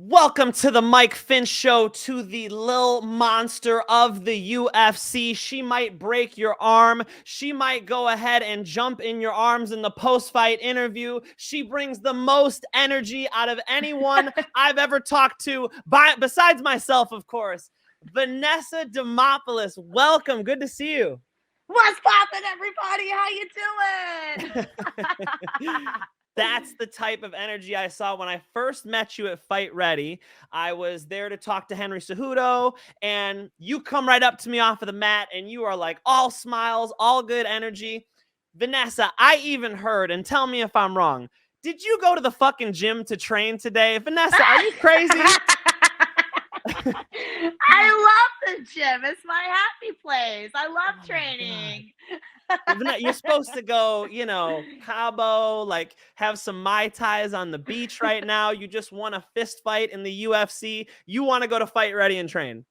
Welcome to the Mike Finch Show, to the Lil Monster of the UFC. She might break your arm. She might go ahead and jump in your arms in the post-fight interview. She brings the most energy out of anyone I've ever talked to, besides myself, of course. Vanessa Demopoulos, welcome. Good to see you. What's poppin', everybody? How you doing? That's the type of energy I saw when I first met you at Fight Ready. I was there to talk to Henry Cejudo, and you come right up to me off of the mat, and you are like all smiles, all good energy. Vanessa, I even heard, and tell me if I'm wrong, did you go to the fucking gym to train today? Vanessa, are you crazy? I love the gym. It's my happy place. I love training. You're supposed to go, Cabo, like have some Muay Thais on the beach right now. You just won a fist fight in the UFC. You want to go to Fight Ready and train.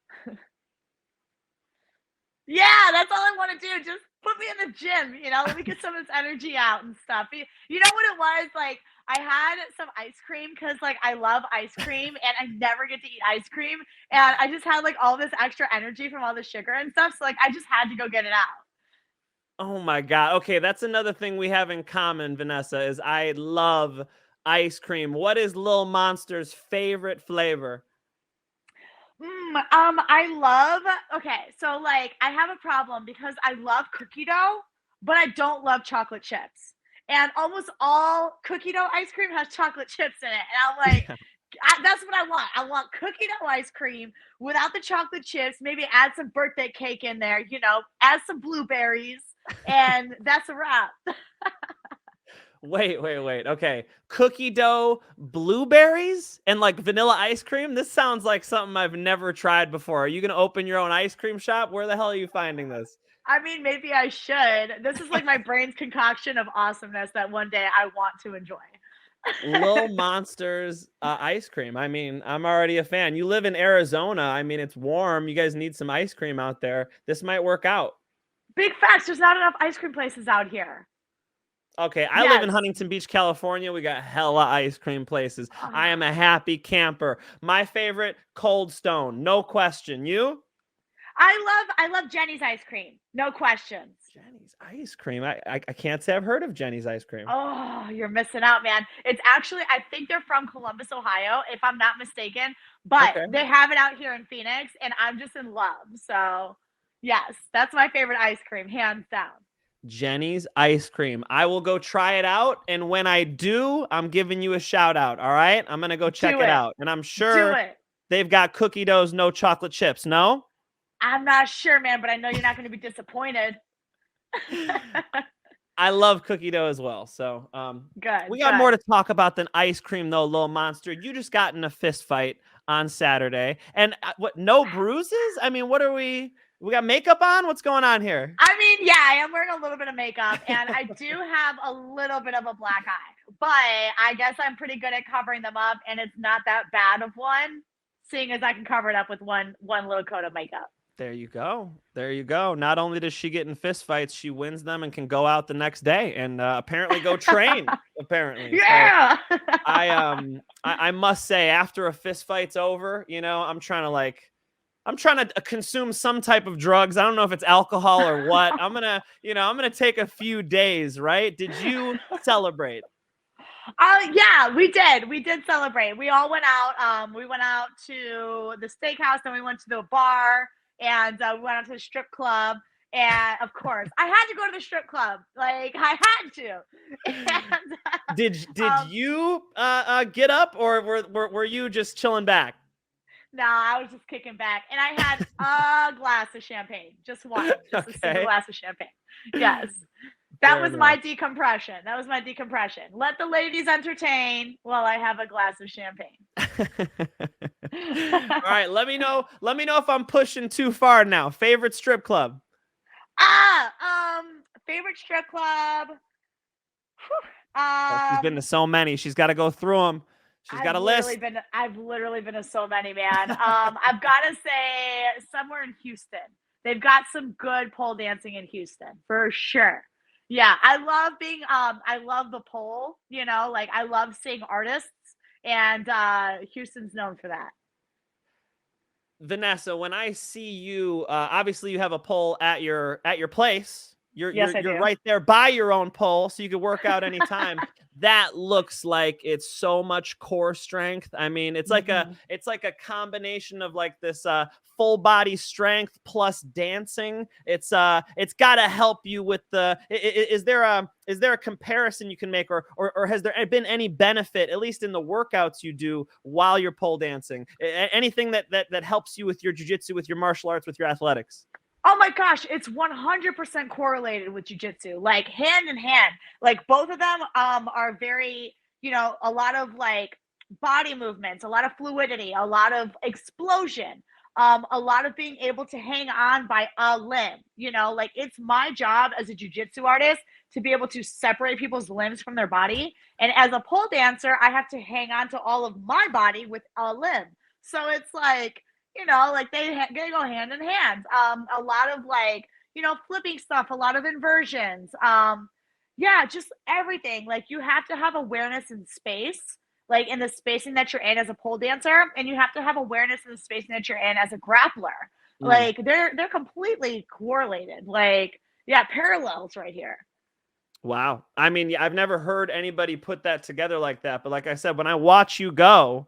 Yeah, that's all I want to do. Just put me in the gym, let me get some of this energy out and stuff. You know what it was? Like, I had some ice cream because, like, I love ice cream and I never get to eat ice cream. And I just had, like, all this extra energy from all the sugar and stuff. So, like, I just had to go get it out. Oh my God. Okay, that's another thing we have in common, Vanessa, is I love ice cream. What is Lil Monster's favorite flavor? Okay, so like I have a problem because I love cookie dough, but I don't love chocolate chips. And almost all cookie dough ice cream has chocolate chips in it. And I'm like, that's what I want. I want cookie dough ice cream without the chocolate chips. Maybe add some birthday cake in there, add some blueberries, and that's a wrap. Wait. Okay. Cookie dough, blueberries, and like vanilla ice cream? This sounds like something I've never tried before. Are you going to open your own ice cream shop? Where the hell are you finding this? I mean, maybe I should. This is like my brain's concoction of awesomeness that one day I want to enjoy. Lil Monster's ice cream. I mean, I'm already a fan. You live in Arizona. I mean, it's warm. You guys need some ice cream out there. This might work out. Big facts. There's not enough ice cream places out here. Okay, I live in Huntington Beach, California. We got hella ice cream places. I am a happy camper. My favorite, Cold Stone. No question. You? I love Jenny's ice cream. No questions. Jenny's ice cream. I can't say I've heard of Jenny's ice cream. Oh, you're missing out, man. It's actually, I think they're from Columbus, Ohio, if I'm not mistaken. But they have it out here in Phoenix, and I'm just in love. So, yes, that's my favorite ice cream, hands down. Jenny's ice cream. I will go try it out. And when I do, I'm giving you a shout out. All right. I'm going to go check it out. And I'm sure they've got cookie doughs, no chocolate chips. No? I'm not sure, man, but I know you're not going to be disappointed. I love cookie dough as well. So we got more to talk about than ice cream, though, Lil Monster. You just got in a fist fight on Saturday. And what, no bruises? I mean, what are we got makeup on? What's going on here? I mean, yeah, I am wearing a little bit of makeup, and I do have a little bit of a black eye, but I guess I'm pretty good at covering them up, and it's not that bad of one, seeing as I can cover it up with one little coat of makeup. There you go. There you go. Not only does she get in fist fights, she wins them and can go out the next day and apparently go train. Apparently, yeah. So, I must say, after a fist fight's over, I'm trying to consume some type of drugs. I don't know if it's alcohol or what. I'm gonna take a few days. Right? Did you celebrate? Yeah, we did. We did celebrate. We all went out. We went out to the steakhouse, then we went to the bar. And we went out to the strip club, and of course, I had to go to the strip club. Like, I had to. And, did you get up, or were you just chilling back? No, I was just kicking back, and I had a glass of champagne, just one, just a single glass of champagne. Yes, that was my decompression. Let the ladies entertain while I have a glass of champagne. All right, let me know if I'm pushing too far now. Favorite strip club? Favorite strip club. She's been to so many. She's got to go through them. She's got a list. I've literally been to so many, man. I've got to say somewhere in Houston. They've got some good pole dancing in Houston for sure. Yeah, I love the pole. Like, I love seeing artists And Houston's known for that. Vanessa, when I see you, obviously you have a pole at your place. Yes, I You're do. right there by your own pole, so you can work out anytime. That looks like it's so much core strength. I mean, it's like Mhm. a combination of like this full body strength plus dancing. It's got to help you with the. Is there a comparison you can make, or has there been any benefit, at least in the workouts you do while you're pole dancing? Anything that helps you with your jiu-jitsu, with your martial arts, with your athletics? Oh my gosh, it's 100% correlated with jujitsu, like hand in hand. Like both of them are very, a lot of like body movements, a lot of fluidity, a lot of explosion, a lot of being able to hang on by a limb. Like it's my job as a jujitsu artist to be able to separate people's limbs from their body. And as a pole dancer, I have to hang on to all of my body with a limb. So it's like, like they go hand in hand. A lot of like, flipping stuff, a lot of inversions. Yeah, just everything. Like you have to have awareness in space, like in the spacing that you're in as a pole dancer, and you have to have awareness in the spacing that you're in as a grappler. Mm. Like they're completely correlated. Like, yeah, parallels right here. Wow. I mean, I've never heard anybody put that together like that. But like I said, when I watch you go,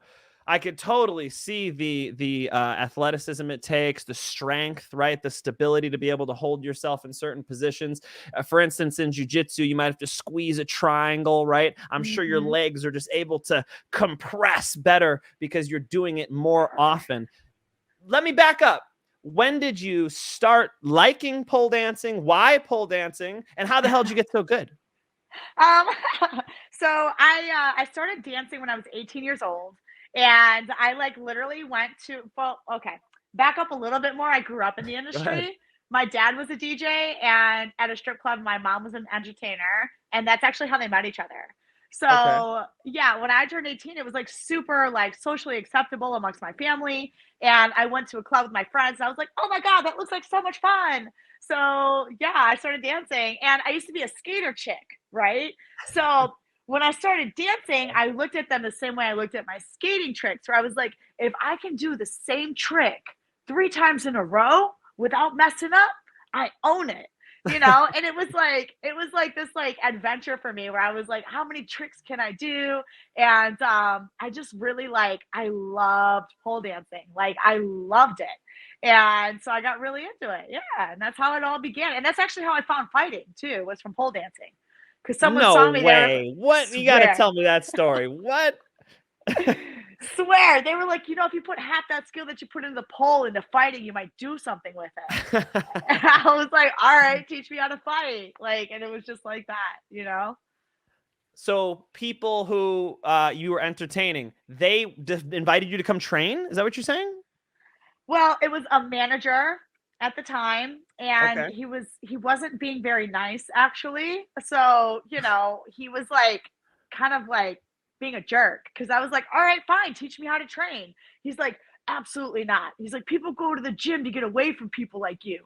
I could totally see the athleticism it takes, the strength, right? The stability to be able to hold yourself in certain positions. For instance, in jujitsu, you might have to squeeze a triangle, right? I'm sure your Hmm. legs are just able to compress better because you're doing it more often. Let me back up. When did you start liking pole dancing? Why pole dancing? And how the hell did you get so good? Um, so I started dancing when I was 18 years old, and I like literally went to. Well, okay, back up a little bit more. I grew up in the Go ahead. industry. My dad was a DJ, and at a strip club, my mom was an entertainer, and that's actually how they met each other. Okay. So yeah, when I turned 18, it was like super like socially acceptable amongst my family, and I went to a club with my friends. And I was like, oh my god, that looks like so much fun. So yeah, I started dancing, and I used to be a skater chick, right? So when I started dancing, I looked at them the same way I looked at my skating tricks, where I was like, if I can do the same trick 3 times in a row without messing up, I own it. And it was like this like adventure for me where I was like, how many tricks can I do? And I just really like I loved pole dancing. Like I loved it. And so I got really into it. Yeah. And that's how it all began. And that's actually how I found fighting too, was from pole dancing. Because someone No saw me there. way. What? You got to Swear. tell me that story. What? Swear. They were like, if you put half that skill that you put into the pole into fighting, you might do something with it. And I was like, all right, teach me how to fight. Like, and it was just like that. So people who you were entertaining, they invited you to come train? Is that what you're saying? Well, it was a manager at the time, and Okay. he wasn't being very nice actually. So, he was like kind of like being a jerk because I was like, "All right, fine, teach me how to train." He's like, "Absolutely not." He's like, "People go to the gym to get away from people like you."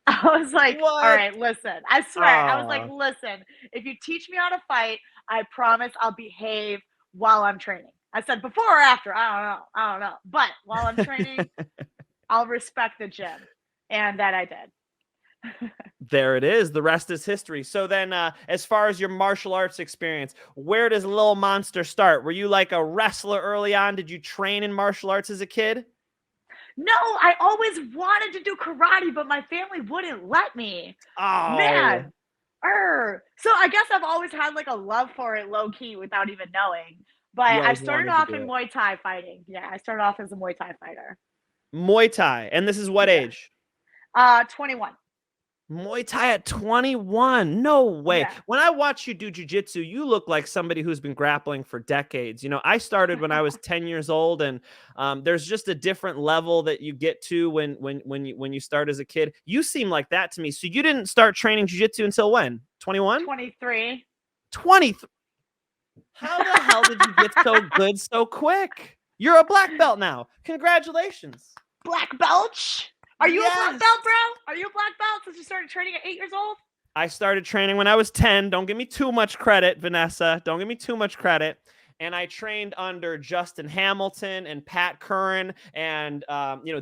I was like, "All What? right, listen." I swear. I was like, Oh. "Listen, if you teach me how to fight, I promise I'll behave while I'm training." I said, "Before or after? I don't know. I don't know. But while I'm training, I'll respect the gym." And that I did. There it is. The rest is history. So then, as far as your martial arts experience, where does Lil Monster start? Were you like a wrestler early on? Did you train in martial arts as a kid? No, I always wanted to do karate, but my family wouldn't let me. Oh, Man. So I guess I've always had like a love for it low key without even knowing. you But I always started wanted to off do in it. Muay Thai fighting. Yeah, I started off as a Muay Thai fighter. Muay Thai. And this is what Yeah. age? 21. Muay Thai at 21. No way. Yeah. When I watch you do jujitsu, you look like somebody who's been grappling for decades. I started when I was 10 years old, and there's just a different level that you get to when you start as a kid. You seem like that to me. So you didn't start training jujitsu until when? 21? 23. 20. How the hell did you get so good so quick? You're a black belt now. Congratulations. Black belt? Are you a black Yes. belt, bro? Are you a black belt since you started training at 8 years old? I started training when I was 10. Don't give me too much credit, Vanessa. Don't give me too much credit. and I trained under Justin Hamilton and Pat Curran and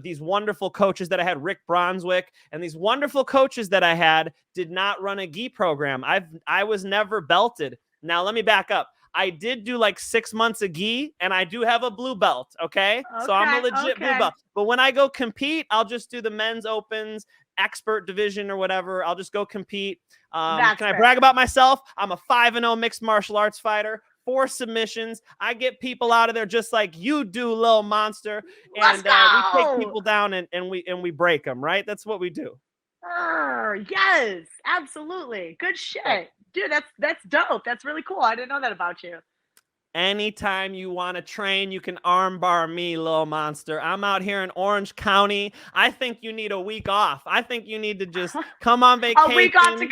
these wonderful coaches that I had, Rick Bronswick, and these wonderful coaches that I had did not run a gi program. I was never belted. Now let me back up. I did do like 6 months of gi, and I do have a blue belt. Okay. So I'm a legit blue belt. But when I go compete, I'll just do the men's opens, expert division or whatever. I'll just go compete. Can I brag about myself? I'm a 5-0 mixed martial arts fighter. 4 submissions. I get people out of there just like you do, Lil Monster. And we take people down and we break them, right? That's what we do. Yes, absolutely. Good shit. Dude, that's dope. That's really cool. I didn't know that about you. Anytime you want to train, you can armbar me, Lil Monster. I'm out here in Orange County. I think you need a week off. I think you need to just come on vacation. A week off to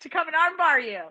come and armbar you.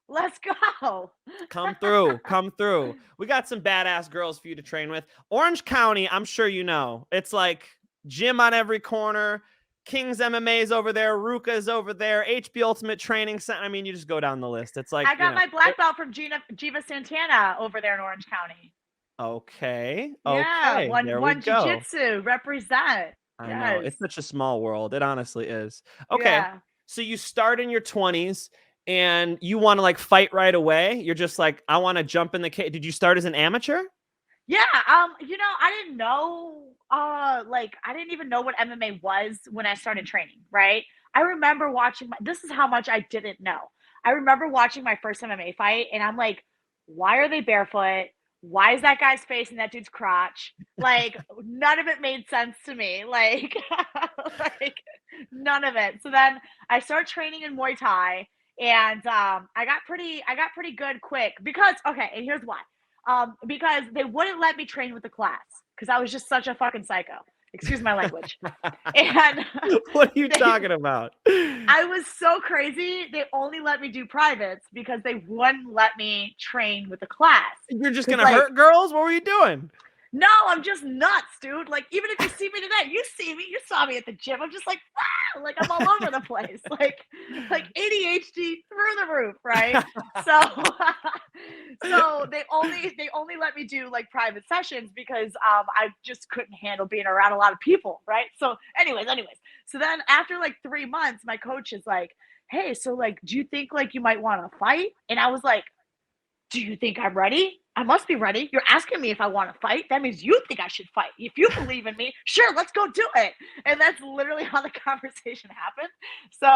Let's go. Come through. We got some badass girls for you to train with. Orange County, I'm sure you know. It's like gym on every corner. King's MMA's over there. Ruka's over there. HB Ultimate Training Center. I mean, you just go down the list. It's like I got my black belt from Jiva Santana over there in Orange County. Okay. Yeah, one go. jiu-jitsu. Represent. I know. It's such a small world. It honestly is. Okay. Yeah. So you start in your 20s and you want to like fight right away. You're just like, I want to jump in the cage. Did you start as an amateur? Yeah. I didn't know. I didn't even know what MMA was when I started training. Right. I remember watching. This is how much I didn't know. I remember watching my first MMA fight, and I'm like, why are they barefoot? Why is that guy's face in that dude's crotch? Like, none of it made sense to me. Like, none of it. So then I started training in Muay Thai, and I got pretty good quick because and here's why. Because they wouldn't let me train with the class because I was just such a fucking psycho. Excuse my language. And what are you talking about? I was so crazy. They only let me do privates because they wouldn't let me train with the class. You're just gonna hurt girls? What were you doing? No, I'm just nuts, dude. Like, even if you see me today, you saw me at the gym. I'm just like, ah! Like, I'm all over the place. Like ADHD through the roof, right? So they only let me do like private sessions because I just couldn't handle being around a lot of people, right? So anyways. So then after like 3 months, my coach is like, hey, so like, do you think like you might want to fight? And I was like, do you think I'm ready? I must be ready. You're asking me if I want to fight. That means you think I should fight. If you believe in me, sure, let's go do it. And that's literally how the conversation happened. So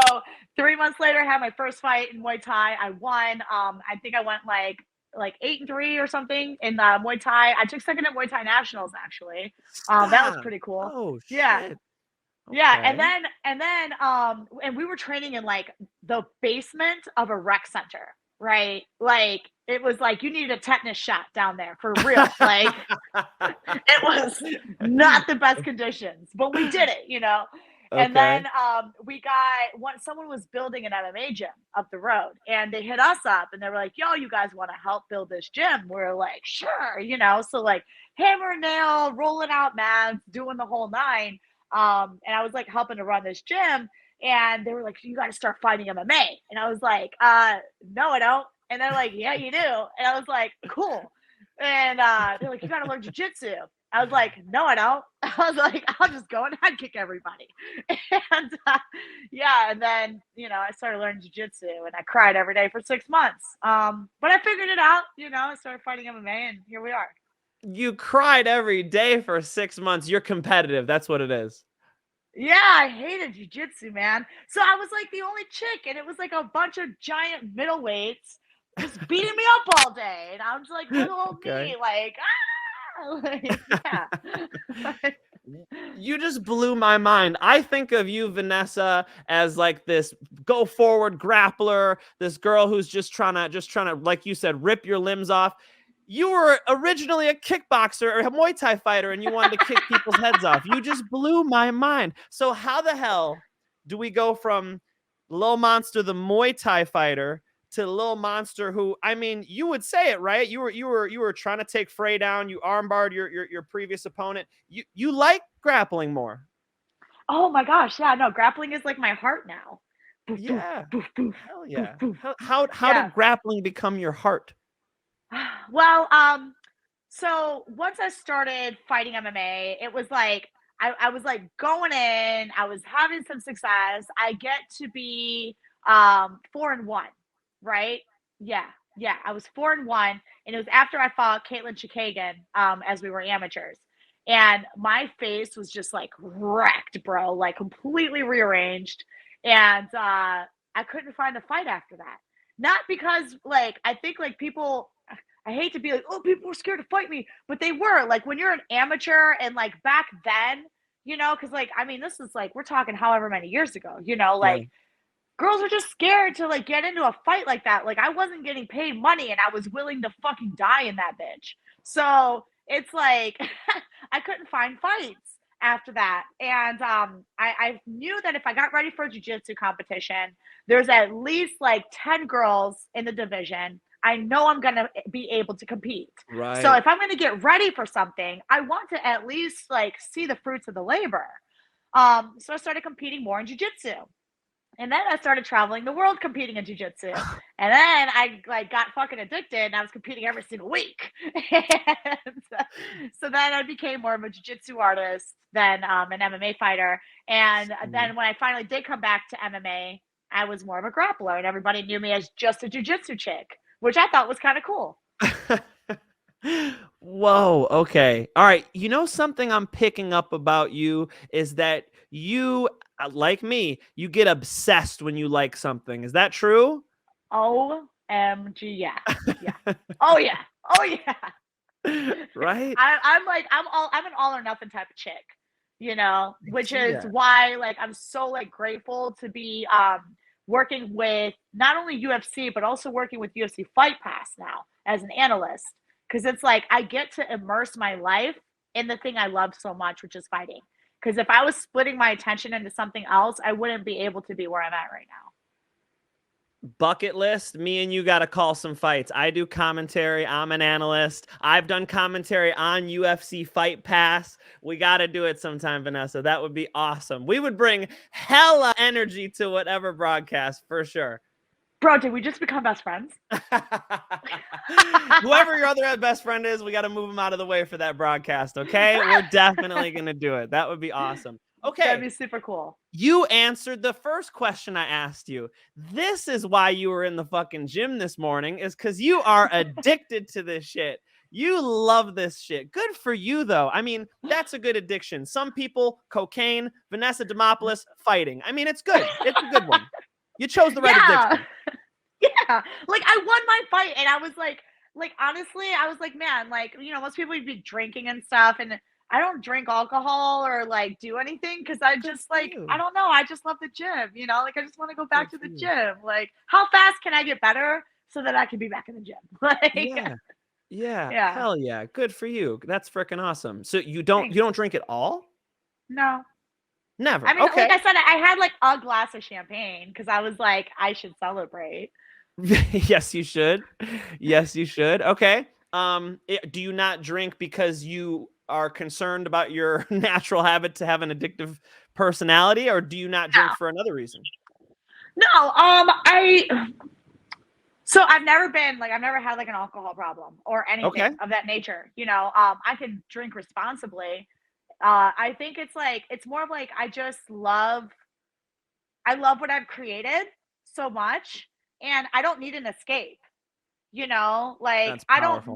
3 months later, I had my first fight in Muay Thai. I won. I think I went like 8-3 or something in Muay Thai. I took second at Muay Thai Nationals, actually. That was pretty cool. Oh, yeah. shit. Okay. Yeah, and then we were training in like the basement of a rec center, right? Like, it was like you needed a tetanus shot down there for real. Like, it was not the best conditions, but we did it, Okay. And then someone was building an MMA gym up the road, and they hit us up, and they were like, yo, you guys want to help build this gym? We're like, sure, so like hammer and nail, rolling out mats, doing the whole nine. And I was like helping to run this gym, and they were like, you got to start fighting MMA. And I was like, no, I don't. And they're like, yeah, you do. And I was like, cool. And they're like, you got to learn jiu-jitsu. I was like, no, I don't. I was like, I'll just go and head kick everybody. And and then, I started learning jiu-jitsu, and I cried every day for 6 months. But I figured it out, I started fighting MMA, and here we are. You cried every day for 6 months. You're competitive. That's what it is. Yeah, I hated jiu-jitsu, man. So I was like the only chick, and it was like a bunch of giant middleweights just beating me up all day. And I was like, little old me, like, yeah. You just blew my mind. I think of you, Vanessa, as like this go forward grappler, this girl who's just trying to, like you said, rip your limbs off. You were originally a kickboxer or a Muay Thai fighter, and you wanted to kick people's heads off. You just blew my mind. So how the hell do we go from Lil Monster, the Muay Thai fighter, to Lil Monster, who, I mean, you would say it, right? You were trying to take Frey down. You armbarred your previous opponent. You like grappling more. Oh my gosh, yeah, no, grappling is like my heart now. Yeah, hell yeah. How did grappling become your heart? Well, so once I started fighting MMA, it was like I was like going in, I was having some success. I get to be 4-1, right? Yeah, yeah. I was 4-1, and it was after I fought Caitlin Chikagan as we were amateurs. And my face was just like wrecked, bro, like completely rearranged. And I couldn't find a fight after that. Not because like I think like people I hate to be like, oh, people were scared to fight me, but they were. Like when you're an amateur and like back then, because like I mean, this is like we're talking however many years ago, Yeah. like girls are just scared to like get into a fight like that. Like I wasn't getting paid money and I was willing to fucking die in that bitch. So it's like I couldn't find fights after that. And I knew that if I got ready for a jiu-jitsu competition, there's at least like 10 girls in the division. I know I'm gonna be able to compete. So Right. if I'm gonna get ready for something, I want to at least like see the fruits of the labor. So I started competing more in jiu-jitsu. And then I started traveling the world competing in jiu-jitsu. And then I like got fucking addicted and I was competing every single week. And so then I became more of a jiu-jitsu artist than an MMA fighter. And then when I finally did come back to MMA, I was more of a grappler and everybody knew me as just a jiu-jitsu chick, which I thought was kind of cool. Whoa. Okay. All right. You know, something I'm picking up about you is that you, like me, you get obsessed when you like something. Is that true? OMG, yeah. Yeah. Oh yeah. Oh yeah. Right? I'm an all or nothing type of chick, I which see is that. why like I'm so like grateful to be working with not only UFC but also working with UFC Fight Pass now as an analyst because it's like I get to immerse my life in the thing I love so much, which is fighting. Because if I was splitting my attention into something else, I wouldn't be able to be where I'm at right now. Bucket list, me and you got to call some fights. I do commentary. I'm an analyst. I've done commentary on UFC Fight Pass. We got to do it sometime, Vanessa. That would be awesome. We would bring hella energy to whatever broadcast for sure. Bro, did we just become best friends? Whoever your other best friend is, we got to move him out of the way for that broadcast, okay? We're definitely going to do it. That would be awesome. That'd Okay. be super cool. You answered the first question I asked you. This is why you were in the fucking gym this morning, is because you are addicted to this shit. You love this shit. Good for you, though. I mean, that's a good addiction. Some people, cocaine, Vanessa Demopoulos, fighting. I mean, it's good. It's a good one. You chose the right Yeah. addiction. Yeah. Like I won my fight and I was like honestly, I was like, man, like, most people would be drinking and stuff and I don't drink alcohol or like do anything because I Good just for like I you. don't know, I just love the gym, like I just want to go back Good to for the you. gym. Like how fast can I get better so that I can be back in the gym? Like Yeah. Yeah. yeah. Hell yeah. Good for you. That's freaking awesome. So you don't Thanks. drink at all? No. I Never. mean, like Okay. I said, I had like a glass of champagne because I was like, I should celebrate. Yes, you should. Yes, you should. Okay. Do you not drink because you are concerned about your natural habit to have an addictive personality, or do you not drink for another reason? No, I so I've never had like an alcohol problem or Okay. anything of that nature. I can drink responsibly. I think it's like it's more of like I love what I've created so much, and I don't need an escape. Like That's powerful.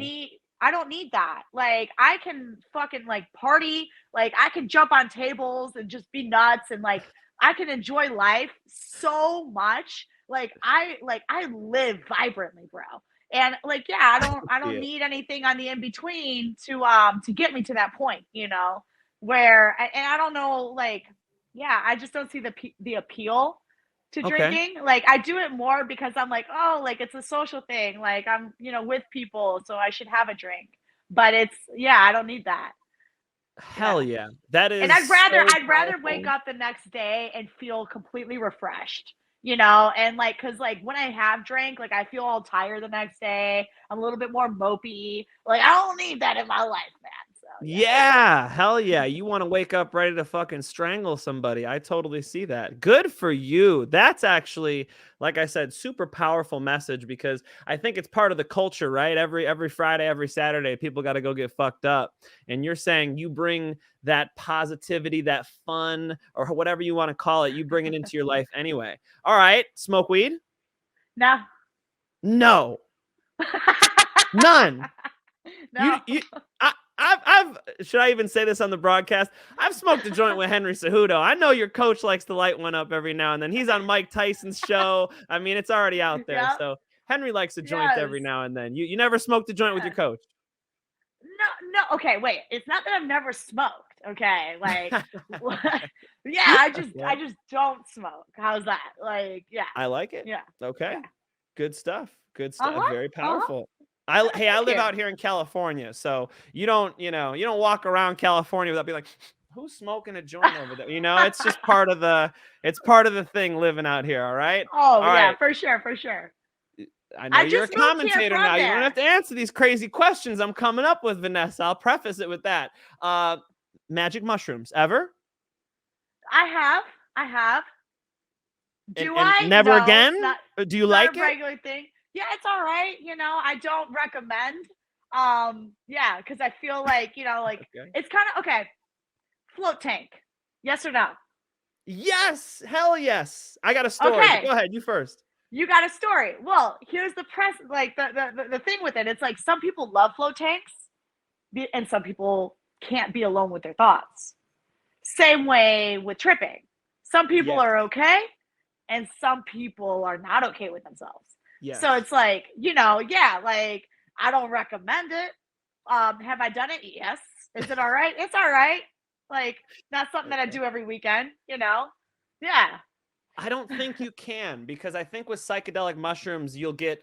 I don't need that. Like I can fucking like party, like I can jump on tables and just be nuts and like I can enjoy life so much. Like I live vibrantly, bro. And like yeah, I See don't it. need anything on the in between to get me to that point, where and I don't know like yeah, I just don't see the appeal to Okay. drinking. Like I do it more because I'm like, oh, like it's a social thing. Like I'm, with people, so I should have a drink. But it's yeah, I don't need that. Hell Yeah. yeah. That And is so I'd rather wake powerful. up the next day and feel completely refreshed. And like cuz like when I have drank, like I feel all tired the next day. I'm a little bit more mopey. Like I don't need that in my life, man. So, Yeah, hell yeah. You want to wake up ready to fucking strangle somebody. I totally see that. Good for you. That's actually, like I said, super powerful message because I think it's part of the culture, right? Every Friday, every Saturday, people got to go get fucked up. And you're saying you bring that positivity, that fun, or whatever you want to call it, you bring it into your life anyway. All right, smoke weed? No. No. None. No. I've should I even say this on the broadcast? I've smoked a joint with Henry Cejudo. I know your coach likes to light one up every now and then. He's on Mike Tyson's show. I mean, it's already out there. Yep. So Henry likes a joint Yes. every now and then. You never smoked a joint with your coach? No. Okay, wait. It's not that I've never smoked. Okay, like, yeah. I just don't smoke. How's that? Like, yeah. I like it. Yeah. Okay. Yeah. Good stuff. Good stuff. Very Uh-huh. powerful. I live out here in California, so you don't walk around California without being like, who's smoking a joint over there? It's just part of the thing living out here. All right. Oh, all yeah, right. for sure, for sure. I know you're a commentator now. You don't have to answer these crazy questions I'm coming up with, Vanessa. I'll preface it with that. Magic mushrooms, ever? I have. Do and I? Never No, again? not, Do you not like a it? regular thing. Yeah, it's all right. I don't recommend. Yeah, because I feel like like Okay. it's kind of okay. Float tank, yes or no? Yes, hell yes. I got a story. Okay. Go ahead, you first. You got a story. Well, here's the like the thing with it. It's like some people love float tanks, and some people can't be alone with their thoughts. Same way with tripping. Some people Yes. are okay, and some people are not okay with themselves. Yes. So it's like, yeah, like I don't recommend it. Have I done it? Yes. Is it all right? It's all right. Like, not something that I do every weekend, Yeah. I don't think you can, because I think with psychedelic mushrooms you'll get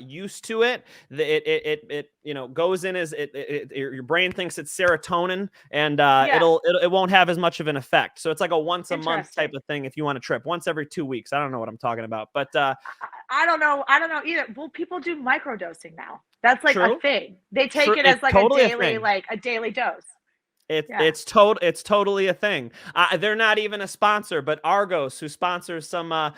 used to it. It goes in as your brain thinks it's serotonin, and it won't have as much of an effect. So it's like a once a month type of thing if you want to trip. Once every 2 weeks. I don't know what I'm talking about, but I don't know either. Well, people do microdosing now. That's like True. a thing. They take True. it as It's like totally a daily dose. It's totally a thing. They're not even a sponsor, but Argos, who sponsors some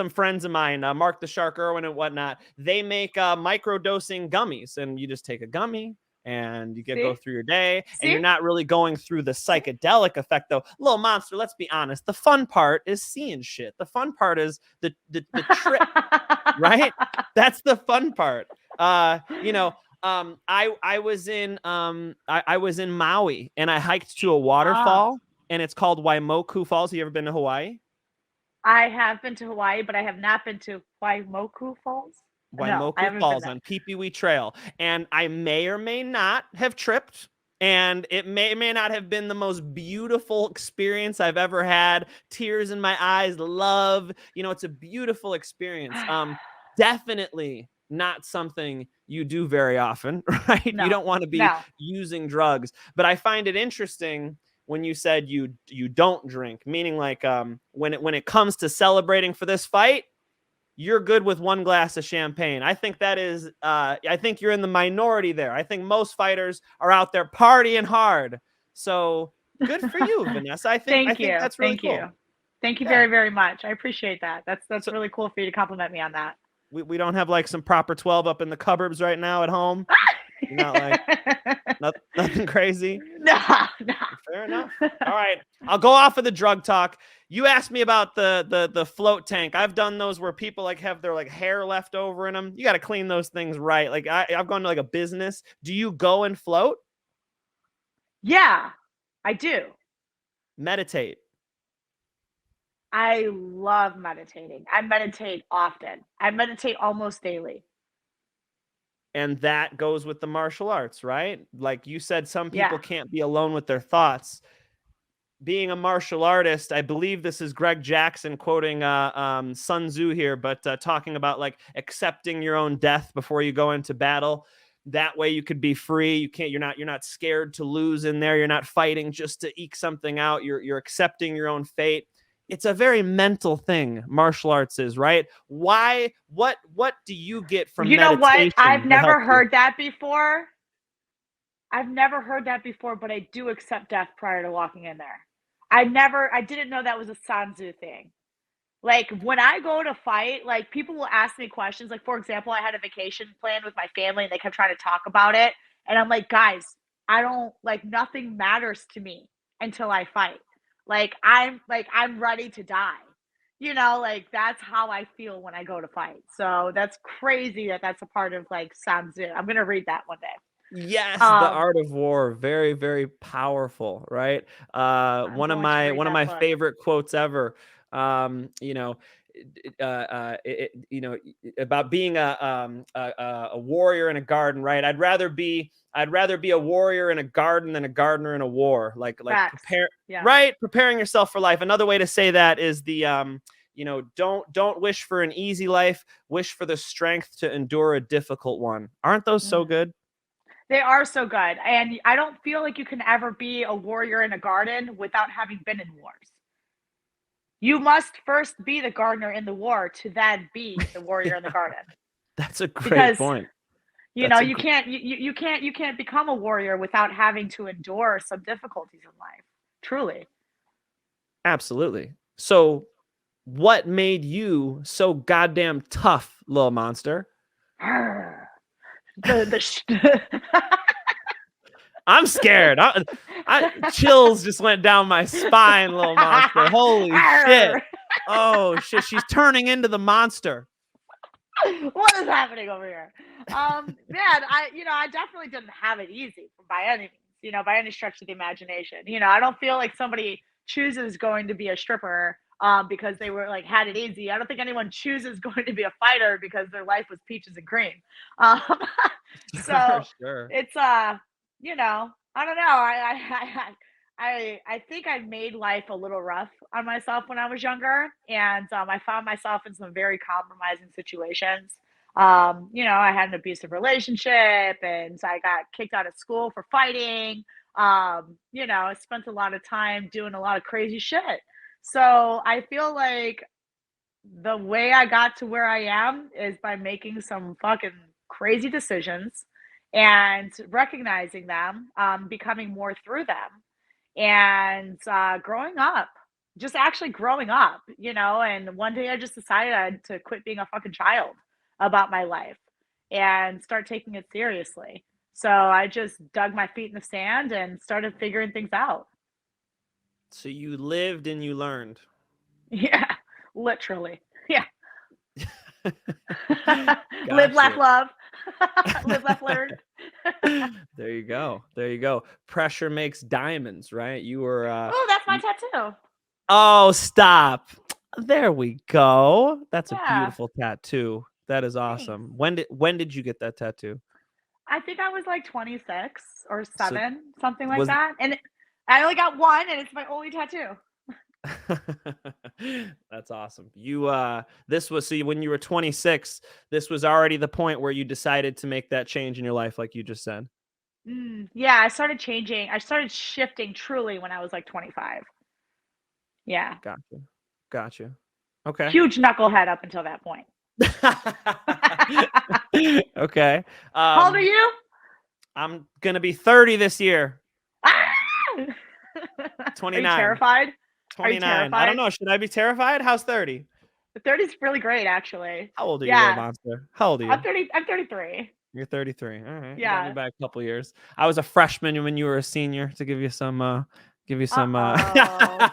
friends of mine, Mark the Shark Irwin and whatnot, they make microdosing gummies, and you just take a gummy and you go through your day, and you're not really going through the psychedelic effect though. Lil Monster, let's be honest, the fun part is seeing shit. The fun part is the trip, right? That's the fun part. I was in Maui, and I hiked to a waterfall, and it's called Waimoku Falls. Have you ever been to Hawaii? I have been to Hawaii, but I have not been to Waimoku Falls. Waimoku Falls on Pipiwi Trail, and I may or may not have tripped, and it may or may not have been the most beautiful experience I've ever had. Tears in my eyes, love. It's a beautiful experience. Definitely not something you do very often, right? No, you don't want to be using drugs. But I find it interesting when you said you don't drink, meaning like when it comes to celebrating for this fight, you're good with one glass of champagne. I think that is I think you're in the minority there. I think most fighters are out there partying hard. So good for you, Vanessa. I think that's really cool. Thank you very, very much. I appreciate that. That's really cool for you to compliment me on that. We don't have like some proper 12 up in the cupboards right now at home. Not like nothing crazy. No. Fair enough. All right, I'll go off of the drug talk. You asked me about the float tank. I've done those where people like have their like hair left over in them. You got to clean those things right. Like I've gone to like a business. Do you go and float? Yeah, I do. Meditate. I love meditating. I meditate often. I meditate almost daily. And that goes with the martial arts, right? Like you said, some people can't be alone with their thoughts. Being a martial artist, I believe this is Greg Jackson quoting Sun Tzu here, but talking about like accepting your own death before you go into battle. That way you could be free. You're not scared to lose in there. You're not fighting just to eke something out. You're accepting your own fate. It's a very mental thing. Martial arts is, right? Why? What do you get from meditation? You know what? I've never heard that before. I've never heard that before, but I do accept death prior to walking in there. I didn't know that was a Sanzu thing. Like when I go to fight, like people will ask me questions. Like, for example, I had a vacation planned with my family and they kept trying to talk about it. And I'm like, guys, I don't like nothing matters to me until I fight. I'm ready to die. Like that's how I feel when I go to fight. So that's crazy that that's a part of like Sanzu. I'm gonna read that one day. Yes, The Art of War, very, very powerful, right? I'm One of going to my read one of that my book. favorite quotes ever. About being a warrior in a garden, right? I'd rather be a warrior in a garden than a gardener in a war. Like Facts. Yeah. preparing yourself for life. Another way to say that is don't wish for an easy life, wish for the strength to endure a difficult one. Aren't those so Mm. good? They are so good. And I don't feel like you can ever be a warrior in a garden without having been in wars. You must first be the gardener in the war to then be the warrior in the garden. That's a great Because point. you can't become a warrior without having to endure some difficulties in life. Truly. Absolutely. So, what made you so goddamn tough, Lil Monster? the I'm scared. Chills just went down my spine, Lil Monster. Holy shit. Oh shit, she's turning into the monster. What is happening over here? Man, I definitely didn't have it easy by any means, by any stretch of the imagination. I don't feel like somebody chooses going to be a stripper because they were like had it easy. I don't think anyone chooses going to be a fighter because their life was peaches and cream. Um, Sure, so sure. it's I don't know. I think I made life a little rough on myself when I was younger, and I found myself in some very compromising situations. I had an abusive relationship, and I got kicked out of school for fighting. I spent a lot of time doing a lot of crazy shit. So I feel like the way I got to where I am is by making some fucking crazy decisions and recognizing them, becoming more through them, and growing up. Just actually growing up, and one day I just decided to quit being a fucking child about my life and start taking it seriously. So I just dug my feet in the sand and started figuring things out. So you lived and you learned. Yeah, literally. Yeah. Live, laugh, Gotcha. love. Live, laugh, learn. There you go. There you go. Pressure makes diamonds, right? You were Oh, that's my tattoo. Oh, stop. There we go. That's a Yeah. beautiful tattoo. That is Thanks. awesome. When did you get that tattoo? I think I was like 26 or So 7, something like was that. And I only got one, and it's my only tattoo. That's awesome. This was when you were 26, this was already the point where you decided to make that change in your life like you just said. Yeah, I started changing. I started shifting truly when I was like 25. Yeah. Gotcha. Gotcha. Okay. Huge knucklehead up until that point. Okay. How old are you? I'm gonna be 30 this year. Ah! Are you 29. terrified? Are you 29. I don't terrified? know. Should I be terrified? How's 30? The 30 is really great, actually. How old are you, little Yeah. monster? How old are I'm you? 30. I'm 33. You're 33. All right. You got me Yeah. back a couple years. I was a freshman when you were a senior to give you some Uh-oh. give you some Uh-oh.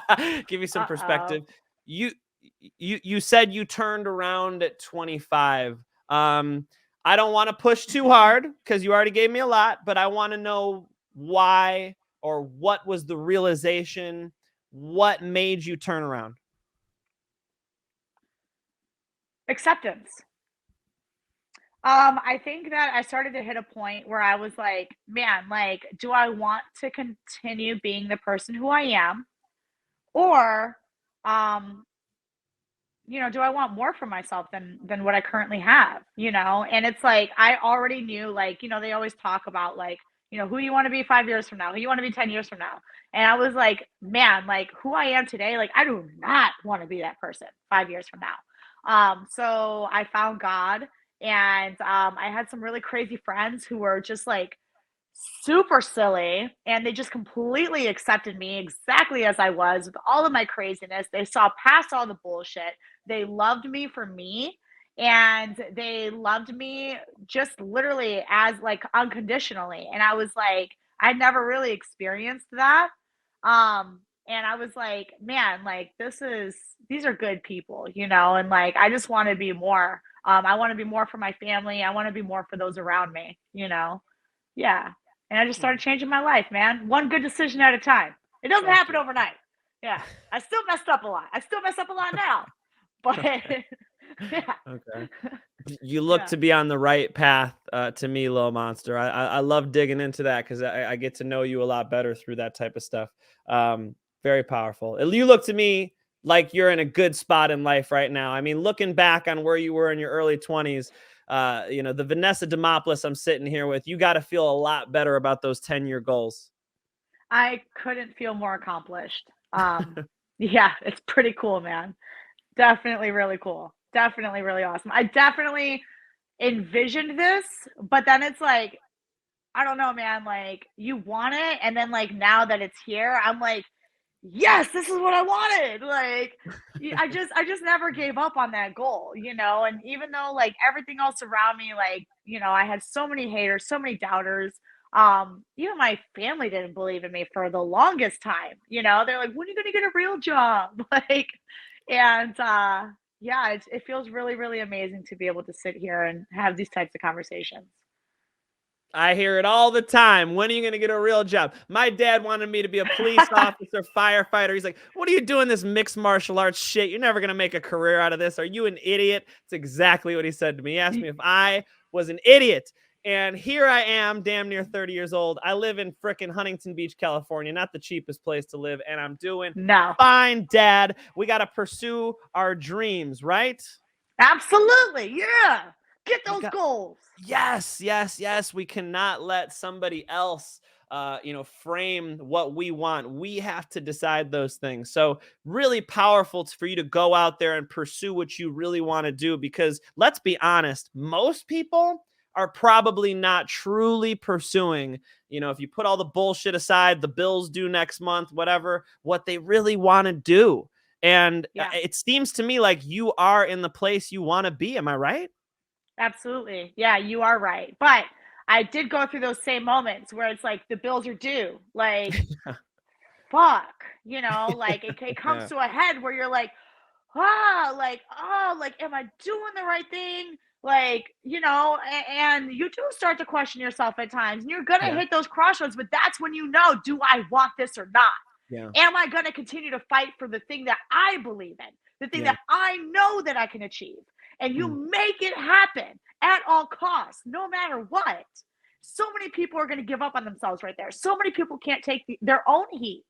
perspective. You said you turned around at 25. I don't want to push too hard because you already gave me a lot, but I want to know why or what was the realization, what made you turn around? Acceptance. I think that I started to hit a point where I was like, man, like, do I want to continue being the person who I am? Or, um, do I want more for myself than what I currently have? And it's like I already knew, like, they always talk about like, who you want to be 5 years from now, who you want to be 10 years from now. And I was like, man, like who I am today, like I do not want to be that person 5 years from now. So I found God, and I had some really crazy friends who were just like super silly, and they just completely accepted me exactly as I was with all of my craziness. They saw past all the bullshit. They loved me for me, and they loved me just literally as like unconditionally. And I was like, I never really experienced that. And I was like, man, like these are good people, you know, and like I just want to be more. I want to be more for my family. I want to be more for those around me, you know. Yeah. And I just started changing my life, man. One good decision at a time. It doesn't happen overnight. Yeah. I still messed up a lot. I still mess up a lot now. But yeah. Okay. You look to be on the right path to me, Lil Monster. I love digging into that because I get to know you a lot better through that type of stuff. Very powerful. You look to me like you're in a good spot in life right now. I mean, looking back on where you were in your early 20s, you know, the Vanessa Demopoulos I'm sitting here with, you got to feel a lot better about those 10-year goals. I couldn't feel more accomplished. Yeah, it's pretty cool, man. Definitely really cool. Definitely really awesome. I definitely envisioned this, but then it's like, I don't know, man, like you want it, and then like now that it's here, I'm like, yes, this is what I wanted. Like I just never gave up on that goal, you know, and even though like everything else around me, like, you know, I had so many haters, so many doubters. Even my family didn't believe in me for the longest time, you know. They're like, when are you gonna get a real job? Like, and yeah, it feels really, really amazing to be able to sit here and have these types of conversations. I hear it all the time. When are you going to get a real job? My dad wanted me to be a police officer, firefighter. He's like, what are you doing this mixed martial arts shit? You're never going to make a career out of this. Are you an idiot? It's exactly what he said to me. He asked me if I was an idiot. And here I am, damn near 30 years old. I live in frickin' Huntington Beach, California, not the cheapest place to live. And I'm doing No, fine, Dad. We got to pursue our dreams, right? absolutely. Yeah. Get We those got goals. Yes, yes, yes. We cannot let somebody else, you know, frame what we want. We have to decide those things. So, really powerful for you to go out there and pursue what you really want to do. Because let's be honest, most people are probably not truly pursuing, you know, if you put all the bullshit aside, the bills due next month, whatever, what they really want to do. And Yeah. it seems to me like you are in the place you want to be. Am I right? Absolutely. Yeah, you are right. But I did go through those same moments where it's like the bills are due. Like, fuck, you know, like it comes Yeah. to a head where you're like, ah, like, oh, like, am I doing the right thing? Like, you know, and you do start to question yourself at times, and you're gonna Yeah. hit those crossroads, but that's when you know, do I want this or not? Yeah. Am I gonna continue to fight for the thing that I believe in, the thing Yeah. that I know that I can achieve? And Mm. you make it happen at all costs, no matter what. So many people are gonna give up on themselves right there. So many people can't take their own heat.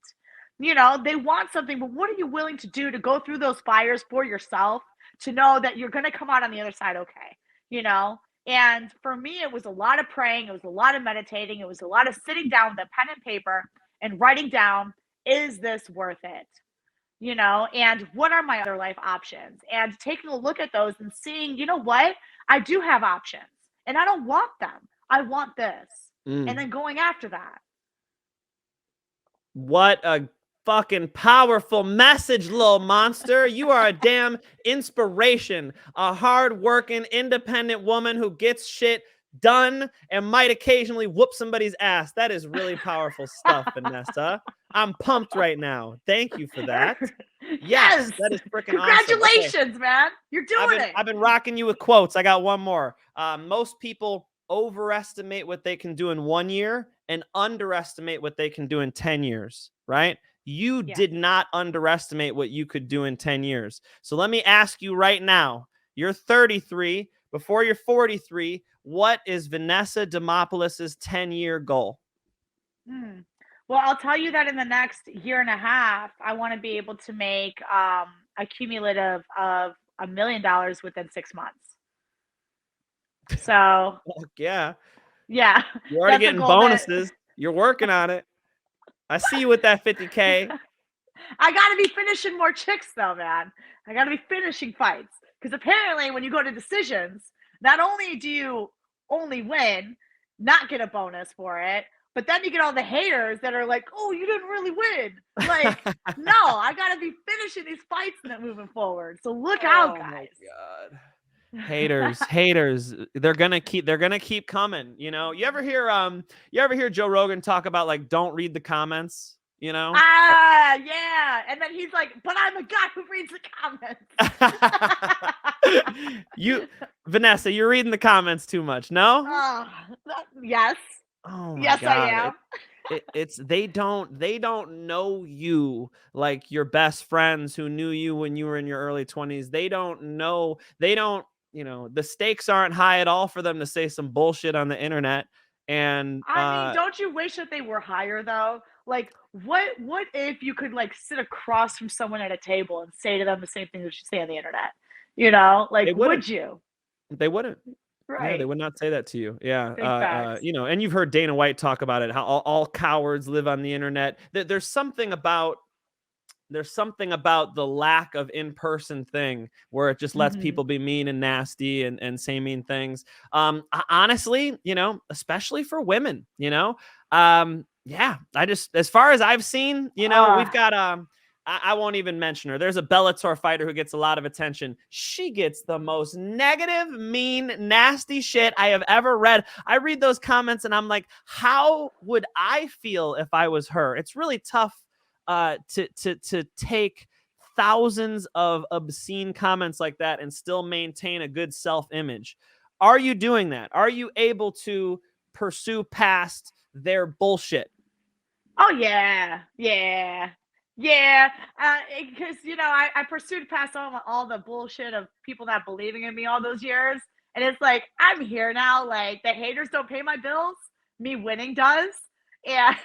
You know, they want something, but what are you willing to do to go through those fires for yourself to know that you're going to come out on the other side okay? You know? And for me, it was a lot of praying, it was a lot of meditating, it was a lot of sitting down with a pen and paper and writing down, is this worth it? You know, and what are my other life options? And taking a look at those and seeing, you know what? I do have options and I don't want them. I want this. And Mm. then going after that. What a fucking powerful message, Lil Monster. You are a damn inspiration. A hard-working, independent woman who gets shit done and might occasionally whoop somebody's ass. That is really powerful stuff, Vanessa. I'm pumped right now. Thank you for that. Yes, Yes. that is freaking awesome. Okay. Congratulations, man. You're doing it. I've been rocking you with quotes. I got one more. Most people overestimate what they can do in 1 year and underestimate what they can do in 10 years, right? You Yes. did not underestimate what you could do in 10 years. So let me ask you right now, you're 33, before you're 43, what is Vanessa Demopoulos' 10-year goal? Hmm. Well, I'll tell you that in the next year and a half, I want to be able to make a cumulative of $1 million within 6 months. So, Fuck yeah. yeah, You're already that's a getting goal that bonuses. You're working on it. I see you with that 50K. I got to be finishing more chicks, though, man. I got to be finishing fights. Because apparently, when you go to decisions, not only do you only win, not get a bonus for it, But then you get all the haters that are like, oh, you didn't really win. Like, no, I got to be finishing these fights and moving forward. So look out, guys. My God. Haters, they're gonna keep coming. You know, you ever hear Joe Rogan talk about like, don't read the comments, you know? Yeah. And then he's like, but I'm a guy who reads the comments. Vanessa, you're reading the comments too much. No? Yes. Oh my yes, God. I am. It's they don't know you like your best friends who knew you when you were in your early 20s. They don't, the stakes aren't high at all for them to say some bullshit on the internet. And I mean, don't you wish that they were higher though? Like, what if you could like sit across from someone at a table and say to them the same thing that you say on the internet? You know, like, they wouldn't. would you? They wouldn't. Right. Yeah, they would not say that to you. Yeah. Big facts. And you've heard Dana White talk about it, how all cowards live on the internet. There's something about the lack of in-person thing where it just lets people be mean and nasty and say mean things. Honestly, especially for women, yeah, as far as I've seen, we've got, I won't even mention her. There's a Bellator fighter who gets a lot of attention. She gets the most negative, mean, nasty shit I have ever read. I read those comments and I'm like, how would I feel if I was her? It's really tough to take thousands of obscene comments like that and still maintain a good self-image. Are you doing that? Are you able to pursue past their bullshit? Oh yeah. Because I pursued past all the bullshit of people not believing in me all those years, and it's like I'm here now. Like, the haters don't pay my bills, me winning does, and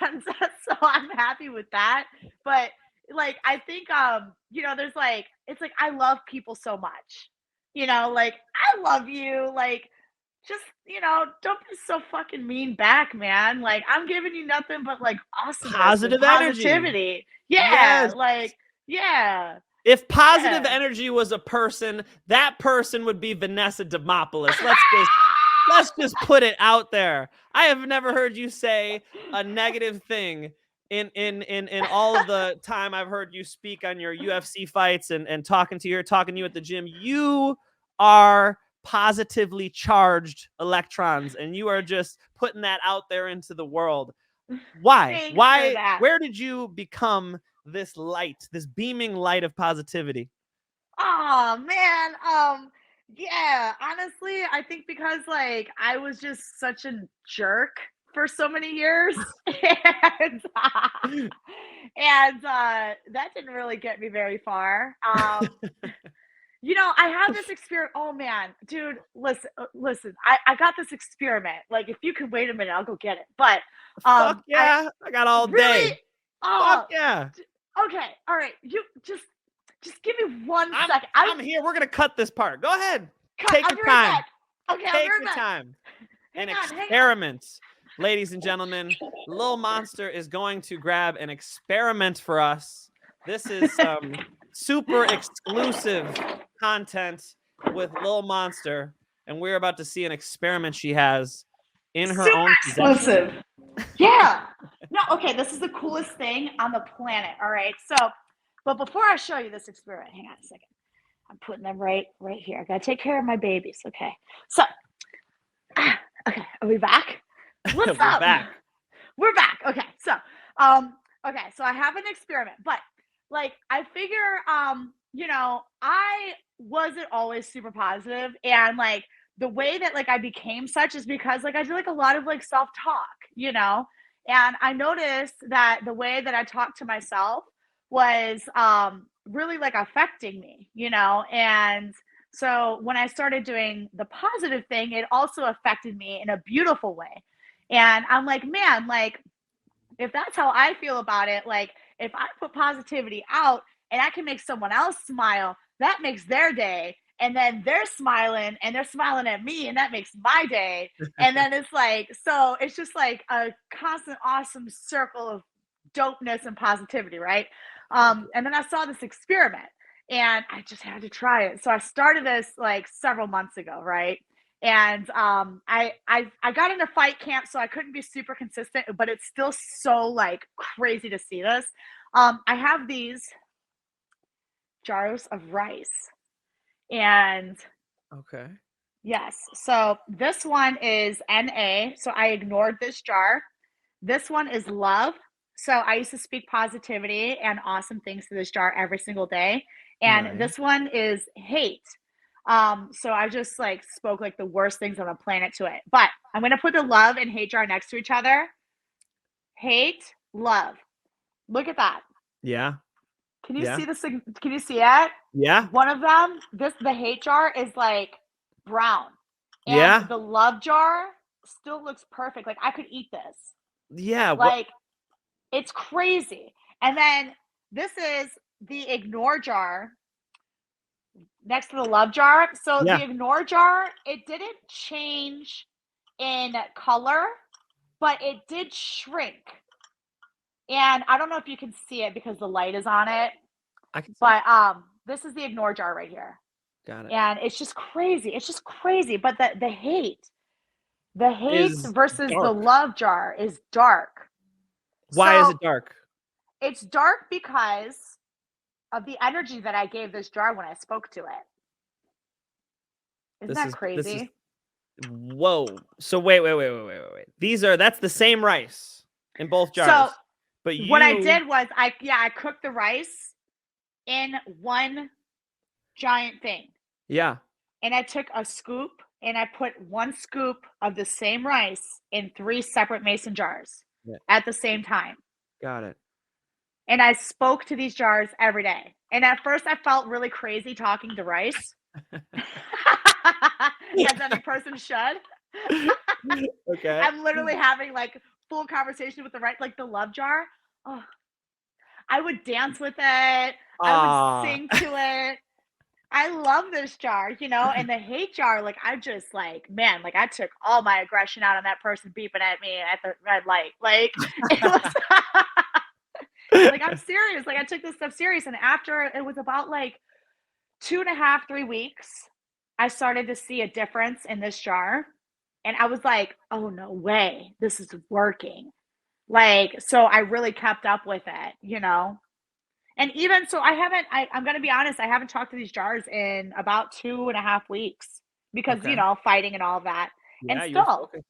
so I'm happy with that. But like, I think there's like, it's like I love people so much, like I love you, like, just don't be so fucking mean back, man. Like, I'm giving you nothing but like awesomeness, Positive positivity. Yeah, Yes. like, yeah. If positive energy was a person, that person would be Vanessa Demopoulos. Let's just put it out there. I have never heard you say a negative thing in all of the time I've heard you speak on your UFC fights and talking to you at the gym. You are positively charged electrons, and you are just putting that out there into the world. Why? Where did you become this light, this beaming light of positivity? Oh man, yeah, honestly, I think because like I was just such a jerk for so many years, and that didn't really get me very far. I have this experience. Oh man, dude, listen. I got this experiment. Like, if you could wait a minute, I'll go get it. But fuck yeah, I got all really, day. Fuck yeah. Okay, all right. You just give me one second. I'm here. We're gonna cut this part. Go ahead. Take your time. time. Okay, take your time. An experiment. Ladies and gentlemen, Lil Monster is going to grab an experiment for us. This is some super exclusive content with Lil Monster, and we're about to see an experiment she has in her own exclusive. Yeah. No, okay, this is the coolest thing on the planet. All right. So, but before I show you this experiment, hang on a second. I'm putting them right here. I gotta take care of my babies. Okay. So, okay, are we back? What's up? We're back. Okay. So, so I have an experiment, but like, I figure, I wasn't always super positive, and like the way that like I became such is because like I did like a lot of like self-talk, and I noticed that the way that I talked to myself was really like affecting me, and so when I started doing the positive thing, it also affected me in a beautiful way. And I'm like, man, like, if that's how I feel about it, like, if I put positivity out and I can make someone else smile, that makes their day. And then they're smiling at me, and that makes my day. And then it's like, so it's just like a constant awesome circle of dopeness and positivity, right? And then I saw this experiment and I just had to try it. So I started this like several months ago, right? And I got into fight camp, so I couldn't be super consistent, but it's still so like crazy to see this. I have these jars of rice, and Okay. yes, so this one is NA, so I ignored this jar. This one is love. So I used to speak positivity and awesome things to this jar every single day. And Right. this one is hate. So I just like spoke like the worst things on the planet to it. But I'm gonna put the love and hate jar next to each other. Hate, love. Look at that. Yeah. Can you Yeah. see this? Can you see it? Yeah. One of them, the hate jar is like brown, and Yeah. the love jar still looks perfect. Like I could eat this. Yeah. What? Like it's crazy. And then this is the ignore jar next to the love jar. So the Yeah. ignore jar, it didn't change in color, but it did shrink. And I don't know if you can see it because the light is on it, I can see. but this is the ignore jar right here. Got it. And it's just crazy. It's just crazy. But the hate Is versus the dark. love jar is dark. Why is So it dark? it's dark because of the energy that I gave this jar when I spoke to it. Isn't that This is crazy? whoa. So wait. That's the same rice in both So jars. But what I you did was I cooked the rice in one giant thing. yeah, And I took a scoop and I put one scoop of the same rice in 3 separate mason jars yeah, at the same time. got it. And I spoke to these jars every day. And at first I felt really crazy talking to rice. As any person should. Okay. I'm literally having like full conversation with the right, like the love jar. Oh, I would dance with it. I would Ah. sing to it. I love this jar, and the hate jar, like I just like, man, like I took all my aggression out on that person beeping at me at the red light. Like it was like I'm serious. Like I took this stuff serious. And after it was about like 2.5, 3 weeks, I started to see a difference in this jar. And I was like, oh no way, this is working. Like, so I really kept up with it. And even so, I'm going to be honest, I haven't talked to these jars in about 2.5 weeks because, Okay. fighting and all of that. And Yeah, you were still, focused.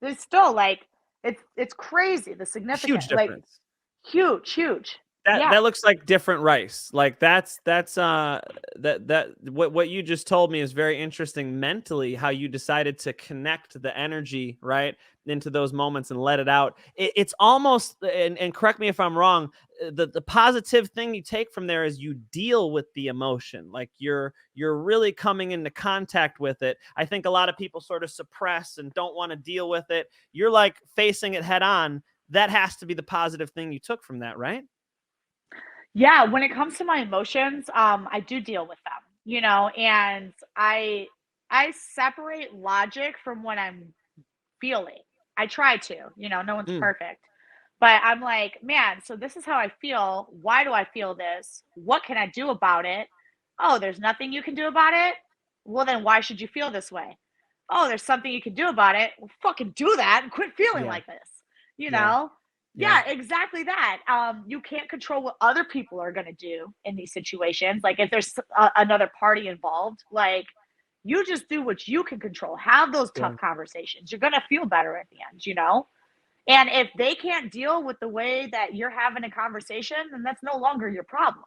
there's still like, it's crazy. The Huge significant, like difference. huge, huge. That Yeah. that looks like different rice. Like that's that what you just told me is very interesting mentally, how you decided to connect the energy, right, into those moments and let it out. It's almost, and correct me if I'm wrong, the positive thing you take from there is you deal with the emotion. Like you're really coming into contact with it. I think a lot of people sort of suppress and don't want to deal with it. You're like facing it head on. That has to be the positive thing you took from that, right? Yeah. When it comes to my emotions, I do deal with them, and I separate logic from what I'm feeling. I try to, no one's Mm, perfect. But I'm like, man, so this is how I feel. Why do I feel this? What can I do about it? Oh, there's nothing you can do about it? Well, then why should you feel this way? Oh, there's something you can do about it. Well, fucking do that and quit feeling yeah. like this. You Yeah. know? Yeah. Yeah, exactly that. You can't control what other people are going to do in these situations. Like if there's another party involved, like you just do what you can control. Have those Yeah. tough conversations. You're going to feel better at the end. And if they can't deal with the way that you're having a conversation, then that's no longer your problem.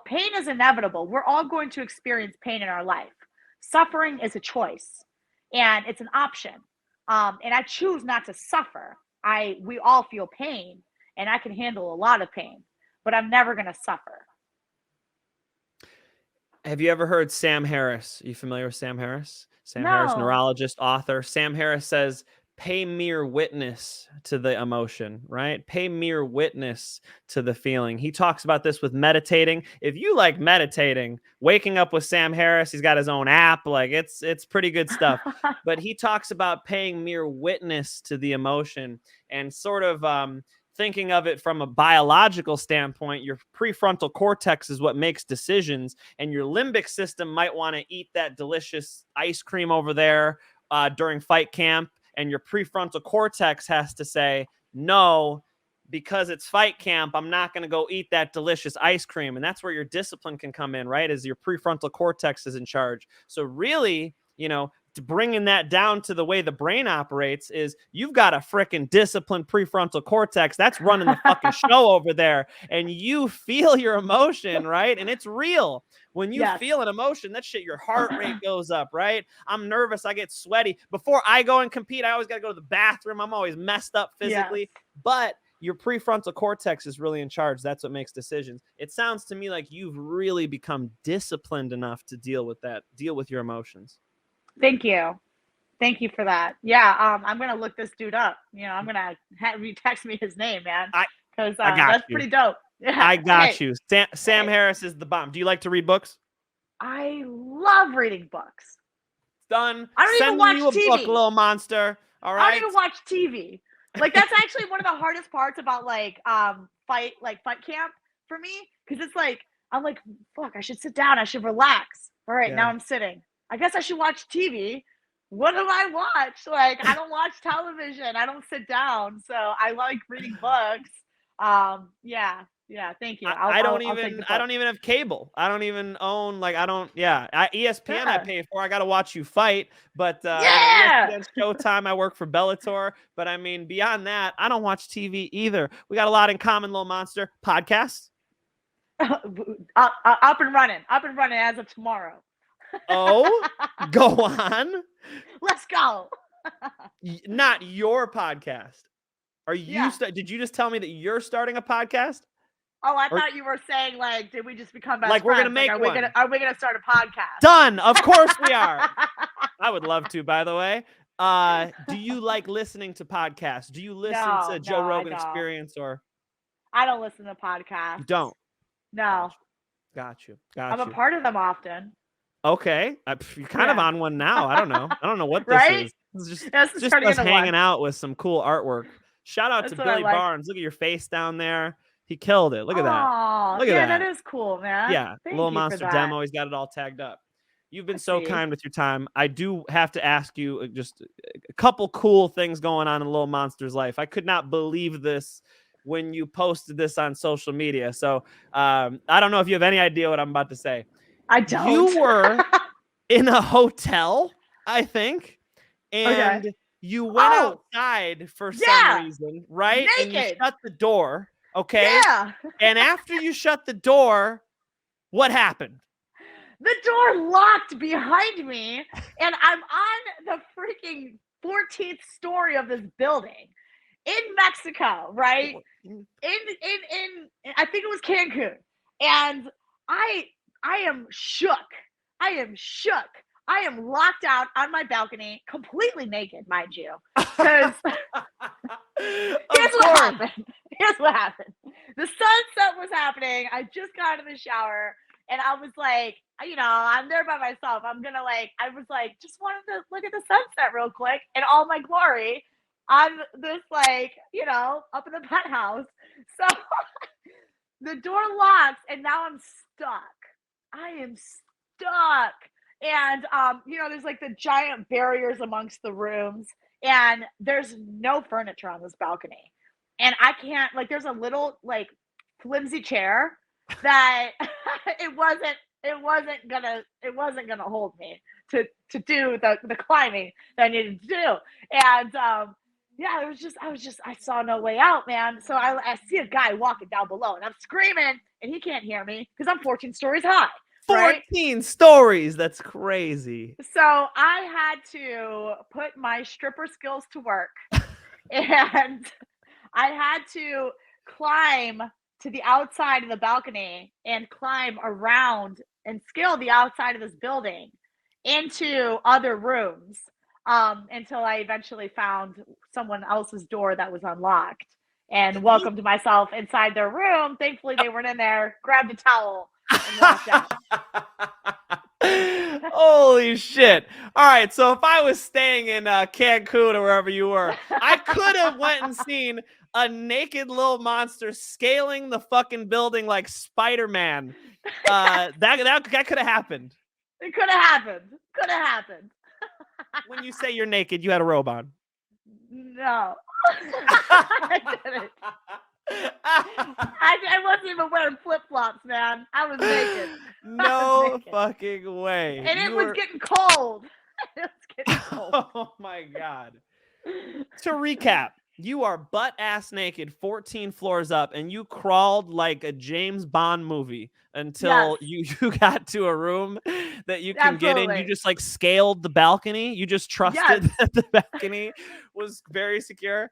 Pain is inevitable. We're all going to experience pain in our life. Suffering is a choice and it's an option. And I choose not to suffer. We all feel pain and I can handle a lot of pain, but I'm never going to suffer. Have you ever heard Sam Harris? Are you familiar with Sam Harris? Sam Harris, No. neurologist, author. Sam Harris says, pay mere witness to the emotion, right? Pay mere witness to the feeling. He talks about this with meditating. If you like meditating, waking up with Sam Harris, he's got his own app. Like it's pretty good stuff. But he talks about paying mere witness to the emotion and sort of thinking of it from a biological standpoint, your prefrontal cortex is what makes decisions, and your limbic system might want to eat that delicious ice cream over there during fight camp, and your prefrontal cortex has to say, no, because it's fight camp, I'm not going to go eat that delicious ice cream. And that's where your discipline can come in, right? As your prefrontal cortex is in charge. So really, to bringing that down to the way the brain operates is you've got a freaking disciplined prefrontal cortex that's running the fucking show over there, and you feel your emotion, right? And it's real. When you feel an emotion, that shit, your heart rate goes up, right? I'm nervous. I get sweaty. Before I go and compete, I always got to go to the bathroom. I'm always messed up physically, but your prefrontal cortex is really in charge. That's what makes decisions. It sounds to me like you've really become disciplined enough to deal with your emotions. Thank you. Thank you for that. Yeah, I'm gonna look this dude up. I'm gonna have you text me his name, man, because that's pretty dope. Yeah. I got you. Sam Harris is the bomb. Do you like to read books? I love reading books. Done. I don't even watch TV. Book, Lil Monster. All right. I don't even watch TV. Like that's actually one of the hardest parts about fight camp for me, because it's like I'm like, fuck, I should sit down. I should relax. All right, now I'm sitting. I guess I should watch TV. What do I watch? Like, I don't watch television. I don't sit down. So I like reading books. Yeah. Thank you. I don't even have cable. I don't even own, ESPN I pay for. I got to watch you fight. But ESPN's Showtime. I work for Bellator. But I mean, beyond that, I don't watch TV either. We got a lot in common, Lil Monster. Podcasts? Up and running as of tomorrow. Oh, go on. Let's go. Not your podcast. Are you? Did you just tell me that you're starting a podcast? Oh, I thought you were saying did we just become best friends? We're gonna make one. Are we gonna start a podcast? Done. Of course we are. I would love to. By the way, do you like listening to podcasts? Do you listen to Joe Rogan Experience or? I don't listen to podcasts. You don't. No. Got you. I'm a part of them often. Okay, you're kind of on one now. I don't know what this is. It's just us hanging out with some cool artwork. Shout out to Billy Barnes. Look at your face down there. He killed it. Look at that. Look at that. That is cool, man. Yeah, Lil Monster demo. He's got it all tagged up. You've been so kind with your time. I do have to ask you just a couple cool things going on in Lil Monster's life. I could not believe this when you posted this on social media. So I don't know if you have any idea what I'm about to say. I don't. You were in a hotel, I think, and you went outside for some reason, right? Naked. And you shut the door, okay? Yeah. And after you shut the door, what happened? The door locked behind me, and I'm on the freaking 14th story of this building in Mexico, right? In I think it was Cancun, and I am shook. I am locked out on my balcony, completely naked, mind you. Because here's what happened. The sunset was happening. I just got out of the shower, and I was like, I'm there by myself. I was like, just wanted to look at the sunset real quick in all my glory on this, up in the penthouse. So the door locks, and now I'm stuck. I am stuck. And, there's the giant barriers amongst the rooms, and there's no furniture on this balcony. And I can't, there's a little, flimsy chair that it wasn't gonna hold me to do the climbing that I needed to do. And, I saw no way out, man. So I see a guy walking down below, and I'm screaming, and he can't hear me because I'm 14 stories high. 14 stories. That's crazy. So I had to put my stripper skills to work, and I had to climb to the outside of the balcony and climb around and scale the outside of this building into other rooms until I eventually found someone else's door that was unlocked and welcomed myself inside their room. Thankfully, they weren't in there. Grabbed a towel and walked out. Holy shit. All right, so if I was staying in Cancun or wherever you were, I could have went and seen a naked Lil Monster scaling the fucking building like Spider-Man. That could have happened. It could have happened. Could have happened. When you say you're naked, you had a robe on. No. I didn't. I wasn't even wearing flip-flops, man. I was naked. No fucking way. And it was getting cold. It was getting cold. Oh my God. To recap, you are butt-ass naked 14 floors up, and you crawled like a James Bond movie until you got to a room that you can get in. You just like scaled the balcony. You just trusted that the balcony was very secure.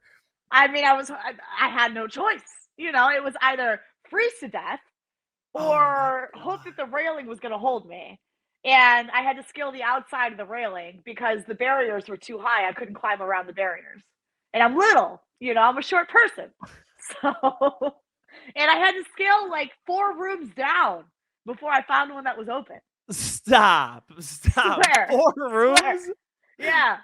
I mean, I had no choice. You know, it was either freeze to death or hope that the railing was going to hold me. And I had to scale the outside of the railing because the barriers were too high. I couldn't climb around the barriers. And I'm little, you know, I'm a short person. So, and I had to scale like 4 rooms down before I found one that was open. Stop. Swear. 4 rooms? Swear. Yeah.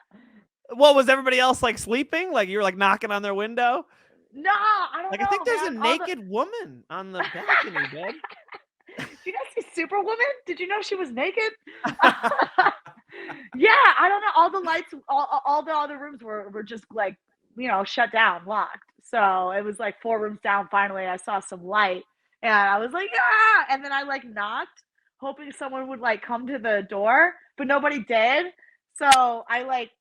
What, was everybody else like sleeping? Like you were like knocking on their window? No, I don't know. I think there's a naked woman on the balcony, babe. Did you guys see Superwoman? Did you know she was naked? Yeah, I don't know. All the lights, all the other rooms were just like, you know, shut down, locked. So it was like 4 rooms down. Finally, I saw some light, and I was like, yeah. And then I like knocked, hoping someone would like come to the door, but nobody did. So I like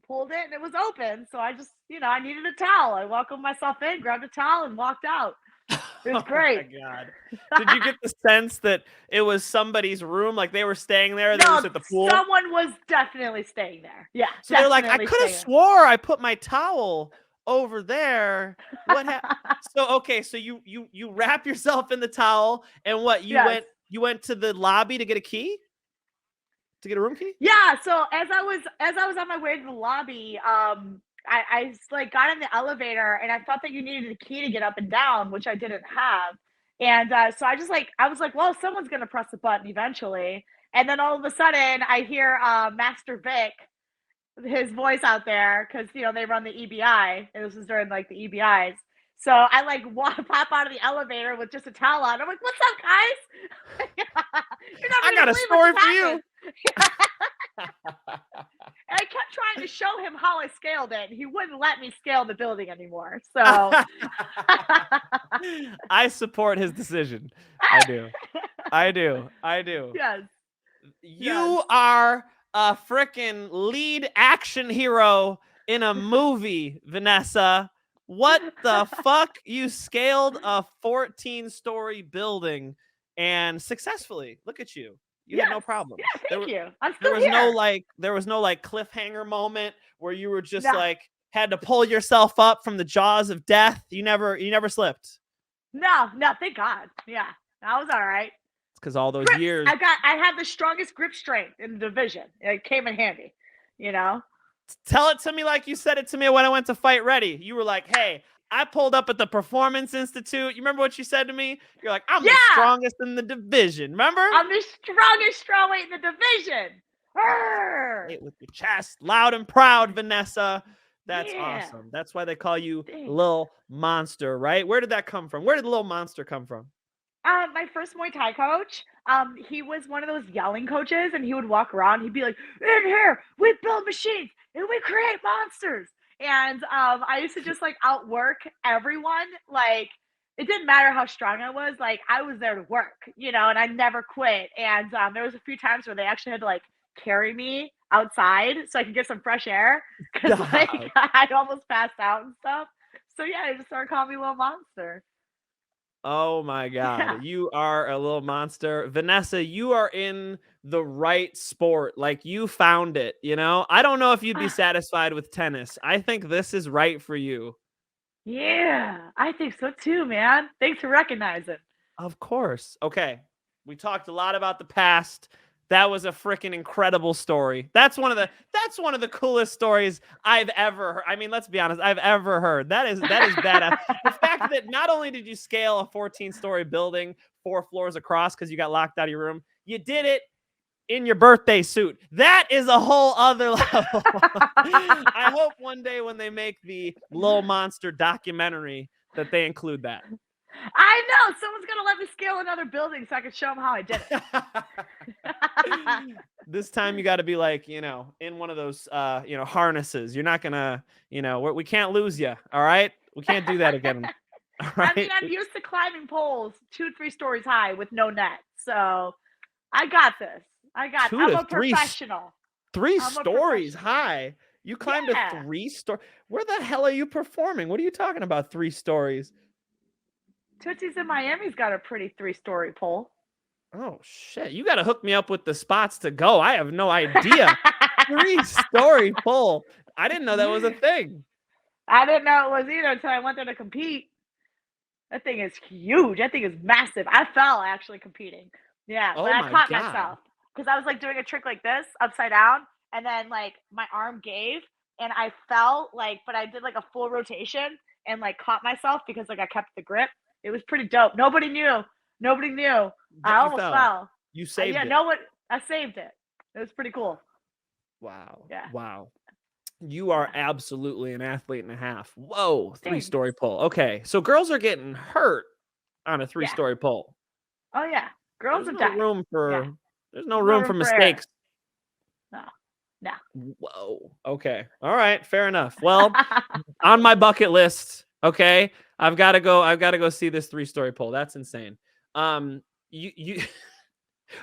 pulled it, and it was open. So I just, you know, I needed a towel. I welcomed myself in, grabbed a towel, and walked out. It was great. Oh my God. Did you get the sense that it was somebody's room? Like they were staying there? They No, were at the pool? someone was definitely staying there. Yeah. So they're like, I could have swore I put my towel over there. What happened? So you wrap yourself in the towel, and what, you went to the lobby to get a key? To get a room key? Yeah. So as I was on my way to the lobby, I like got in the elevator, and I thought that you needed a key to get up and down, which I didn't have. And so I was like, well, someone's gonna press the button eventually. And then all of a sudden, I hear Master Vic, his voice out there, because you know they run the EBI, and this was during like the EBIs. So I like pop out of the elevator with just a towel on. I'm like, "What's up, guys? I got a story for you." And I kept trying to show him how I scaled it, and he wouldn't let me scale the building anymore. So I support his decision. I do. Yes. You are a freaking lead action hero in a movie, Vanessa. What the fuck? You scaled a 14-story building and successfully. Look at you. You had no problem. Yeah, thank you. I'm there still was here. there was no like cliffhanger moment where you were just like had to pull yourself up from the jaws of death. You never slipped. No, thank God. Yeah, I was all right. It's because all those years. I had the strongest grip strength in the division. It came in handy, you know. Tell it to me like you said it to me when I went to Fight Ready. You were like, "Hey, I pulled up at the Performance Institute." You remember what you said to me? You're like, "I'm the strongest in the division." Remember? I'm the strongest strawweight in the division. Say it with your chest, loud and proud, Vanessa. That's awesome. That's why they call you Lil Monster, right? Where did that come from? Where did Lil Monster come from? My first Muay Thai coach, he was one of those yelling coaches, and he would walk around. He'd be like, "In here, we build machines and we create monsters." And I used to just like outwork everyone. Like it didn't matter how strong I was. Like I was there to work, you know, and I never quit. And there was a few times where they actually had to like carry me outside so I could get some fresh air because like I almost passed out and stuff. So yeah, they just started calling me Lil Monster. Oh my God. You are a little monster. Vanessa, you are in the right sport. Like you found it, you know? I don't know if you'd be satisfied with tennis. I think this is right for you. Yeah, I think so too, man. Thanks for recognizing. Of course. Okay. We talked a lot about the past. That was a freaking incredible story. That's one of the coolest stories I've ever heard. I mean, let's be honest, I've ever heard. That is badass. The fact that not only did you scale a 14-story building 4 floors across because you got locked out of your room, you did it in your birthday suit. That is a whole other level. I hope one day when they make the Lil Monster documentary that they include that. I know someone's gonna let me scale another building so I can show them how I did it. This time you got to be like, in one of those, harnesses. You're not gonna, we can't lose you. All right, we can't do that again. All right. I mean, I'm used to climbing poles 2-3 stories high with no net, so I got this. I'm a professional. 3 stories high. You climbed a 3-story. Where the hell are you performing? What are you talking about? 3 stories. Tootsie's in Miami's got a pretty 3-story pole. Oh shit! You got to hook me up with the spots to go. I have no idea. 3-story pole. I didn't know that was a thing. I didn't know it was either until I went there to compete. That thing is huge. That thing is massive. I fell actually competing. Yeah, but I caught myself because I was like doing a trick like this upside down, and then like my arm gave, and I fell but I did like a full rotation and like caught myself because like I kept the grip. It was pretty dope. Nobody knew. I almost fell. You saved it. I saved it. It was pretty cool. Wow. Yeah. Wow. You are absolutely an athlete and a half. Whoa. 3-story pole. Okay. So girls are getting hurt on a 3-story pole. Oh yeah. Girls There's are no dying. room for there's no room for mistakes. No. Whoa. Okay. All right. Fair enough. Well, on my bucket list. Okay. I've got to go see this 3-story pole. That's insane. You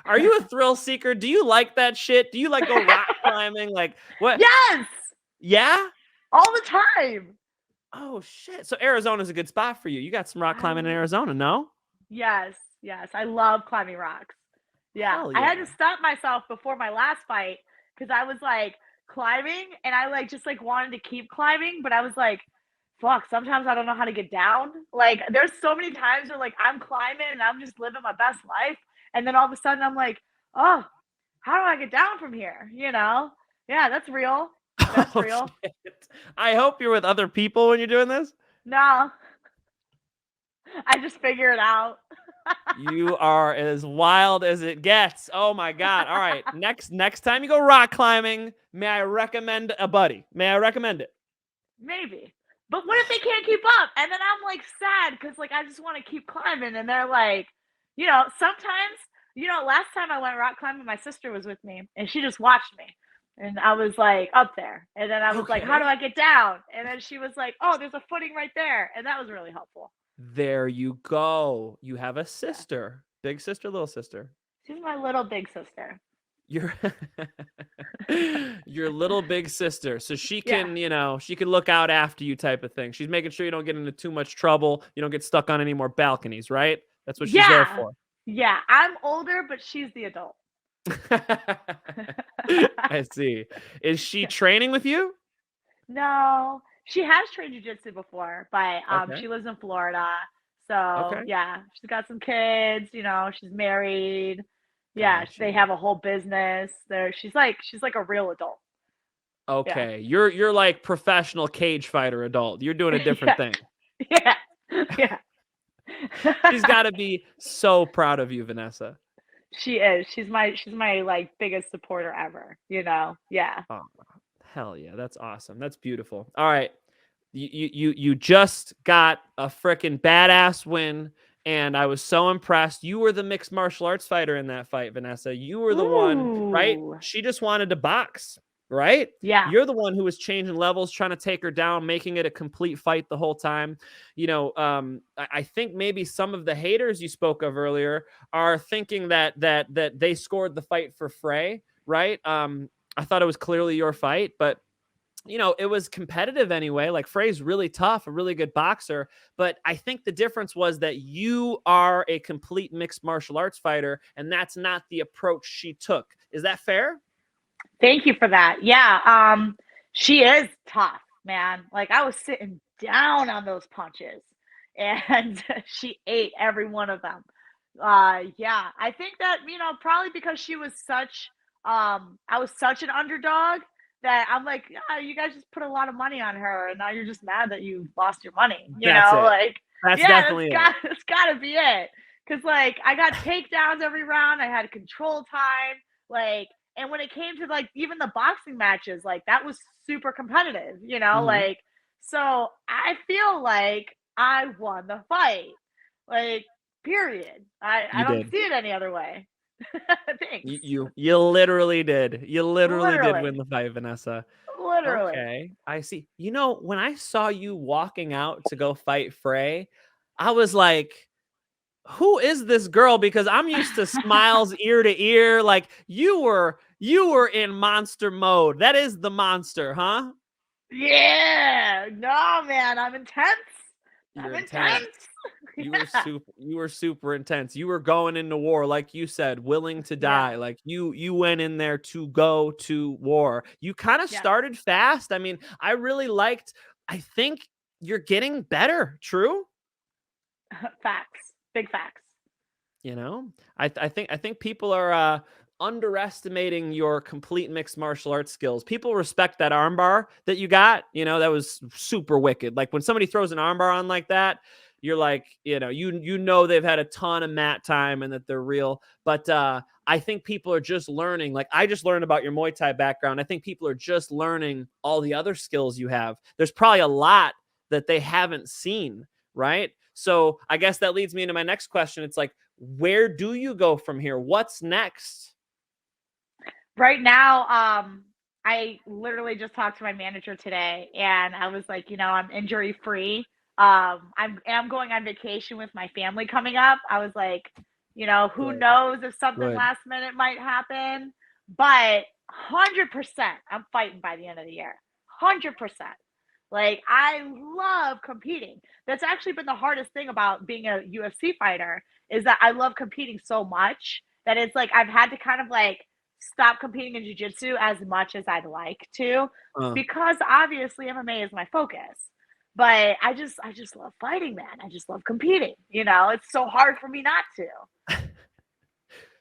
are you a thrill seeker? Do you like that shit? Do you like go rock climbing? Like what? Yes. Yeah? All the time. Oh shit. So Arizona's a good spot for you. You got some rock climbing in Arizona, no? Yes. I love climbing rocks. Yeah. I had to stop myself before my last fight because I was like climbing and I like just like wanted to keep climbing, but I was like, fuck, sometimes I don't know how to get down. Like there's so many times where like I'm climbing and I'm just living my best life. And then all of a sudden I'm like, oh, how do I get down from here? Yeah, that's real. That's real. Shit. I hope you're with other people when you're doing this. No. I just figure it out. You are as wild as it gets. Oh my God. All right. Next time you go rock climbing, may I recommend a buddy? May I recommend it? Maybe. But what if they can't keep up? And then I'm like sad because like I just want to keep climbing. And they're like, sometimes, last time I went rock climbing, my sister was with me and she just watched me. And I was like up there. And then I was like, how do I get down? And then she was like, oh, there's a footing right there. And that was really helpful. There you go. You have a sister. Big sister, little sister. She's my little big sister. Your little big sister. So she can, she can look out after you type of thing. She's making sure you don't get into too much trouble. You don't get stuck on any more balconies, right? That's what she's there for. Yeah. I'm older, but she's the adult. I see. Is she training with you? No. She has trained jiu-jitsu before, but she lives in Florida. So yeah, she's got some kids, she's married. Yeah, they have a whole business. She's like a real adult. Okay. Yeah. You're like professional cage fighter adult. You're doing a different thing. Yeah. She's got to be so proud of you, Vanessa. She is. She's my like biggest supporter ever, Yeah. Oh, hell yeah, that's awesome. That's beautiful. All right. You just got a freaking badass win, and I was so impressed. You were the mixed martial arts fighter in that fight, Vanessa. You were the one, right? She just wanted to box, right? Yeah. You're the one who was changing levels, trying to take her down, making it a complete fight the whole time. I think maybe some of the haters you spoke of earlier are thinking that they scored the fight for Frey, right? I thought it was clearly your fight, but it was competitive anyway. Like Frey's really tough, a really good boxer. But I think the difference was that you are a complete mixed martial arts fighter, and that's not the approach she took. Is that fair? Thank you for that. Yeah. She is tough, man. Like I was sitting down on those punches and she ate every one of them. Yeah. I think that, probably because she was I was such an underdog that I'm like, you guys just put a lot of money on her, and now you're just mad that you lost your money. That's definitely it's got to be it. Because like I got takedowns every round, I had control time. Like, and when it came to like even the boxing matches, like that was super competitive, Mhm. like, so I feel like I won the fight. Like, period. I You don't did. see it any other way. Thanks. You literally did. You literally did win Literally. the fight, Vanessa. Literally. Okay, I see. When I saw you walking out to go fight Frey, I was like, who is this girl? Because I'm used to smiles ear to ear. Like you were in monster mode. That is the monster, huh? Yeah. No, man, I'm intense. You're I'm intense. intense. Yeah. You were super intense. You were going into war, like you said, willing to Yeah. die. Like you went in there to go to war. You kind of Yeah. started fast. I mean, I really liked, I think you're getting better, true? Facts. Big facts. You know, I think people are underestimating your complete mixed martial arts skills. People respect that armbar that you got. That was super wicked. Like when somebody throws an armbar on like that, you're like, you know they've had a ton of mat time and that they're real. But I think people are just learning. Like I just learned about your Muay Thai background. I think people are just learning all the other skills you have. There's probably a lot that they haven't seen, right? So I guess that leads me into my next question. It's like, where do you go from here? What's next? Right now, I literally just talked to my manager today, and I was like, I'm injury free. I'm going on vacation with my family coming up. I was like, who Good. knows if something Good. last minute might happen, but 100%, I'm fighting by the end of the year. 100%. Like, I love competing. That's actually been the hardest thing about being a UFC fighter is that I love competing so much that it's like I've had to kind of like stop competing in jiu-jitsu as much as I'd like to Uh, because obviously MMA is my focus. But I just love fighting, man. I just love competing. It's so hard for me not to.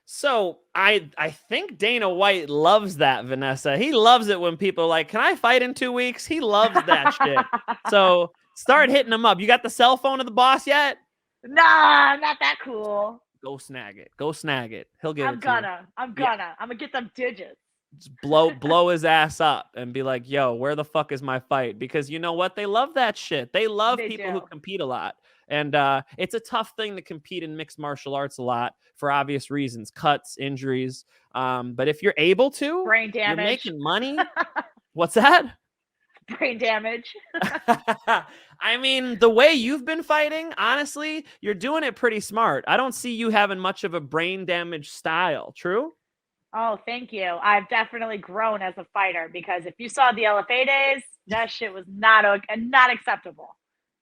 so I think Dana White loves that, Vanessa. He loves it when people are like, "Can I fight in 2 weeks?" He loves that shit. So start hitting him up. You got the cell phone of the boss yet? Nah, not that cool. Go snag it. Go snag it. He'll give I'm it to you. gonna. I'm Yeah. gonna. I'm gonna get them digits. Just blow his ass up and be like, "Yo, where the fuck is my fight?" Because you know what? They love that shit. They love They people who do. compete a lot. And it's a tough thing to compete in mixed martial arts a lot for obvious reasons, cuts, injuries. But if you're able to, Brain you're damage. making money. What's that? Brain damage. I mean, the way you've been fighting, honestly, you're doing it pretty smart. I don't see you having much of a brain damage style. True? Oh, thank you. I've definitely grown as a fighter because if you saw the LFA days, that shit was not acceptable.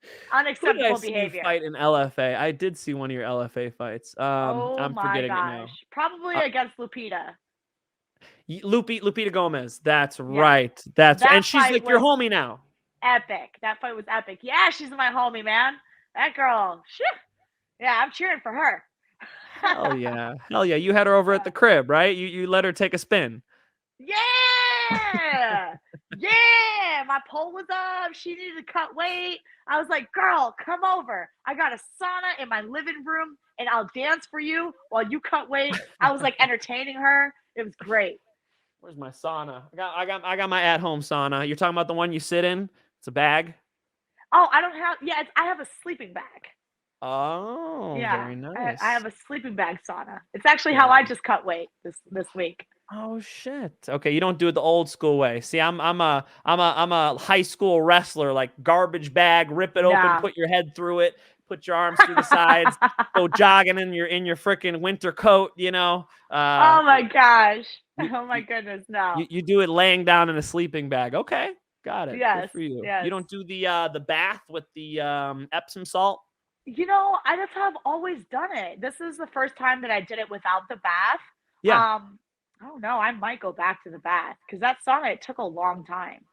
Who did I Unacceptable see you behavior. fight in LFA? I did see one of your LFA fights. Oh I'm my forgetting it now. gosh. Probably Uh, against Lupita. Lupita Gomez. That's Yeah. right. That And she's fight like your was homie now. epic. That fight was epic. Yeah, she's my homie, man. That girl. Shit. Yeah, I'm cheering for her. Hell yeah. Hell yeah. You had her over at the crib, right? You let her take a spin. Yeah. Yeah. My pole was up. She needed to cut weight. I was like, girl, come over. I got a sauna in my living room and I'll dance for you while you cut weight. I was like entertaining her. It was great. Where's my sauna? I got my at-home sauna. You're talking about the one you sit in? It's a bag. Oh, I don't have, yeah, I have a sleeping bag. Oh, Yeah. very I nice. have a sleeping bag sauna. It's actually how I Very. just cut weight this week. Oh shit. Okay, you don't do it the old school way. See, I'm a high school wrestler, like garbage bag, rip it open, No. put your head through it, put your arms through the sides, go jogging in your freaking winter coat, Oh my gosh. you, Oh my you goodness, no. you do it laying down in a sleeping bag. Okay, got it. Good Yes, for you. You yes. don't do the bath with the Epsom salt? That's how I've always done it. This is the first time that I did it without the bath. Yeah. I don't know. I might go back to the bath because that sauna, it took a long time.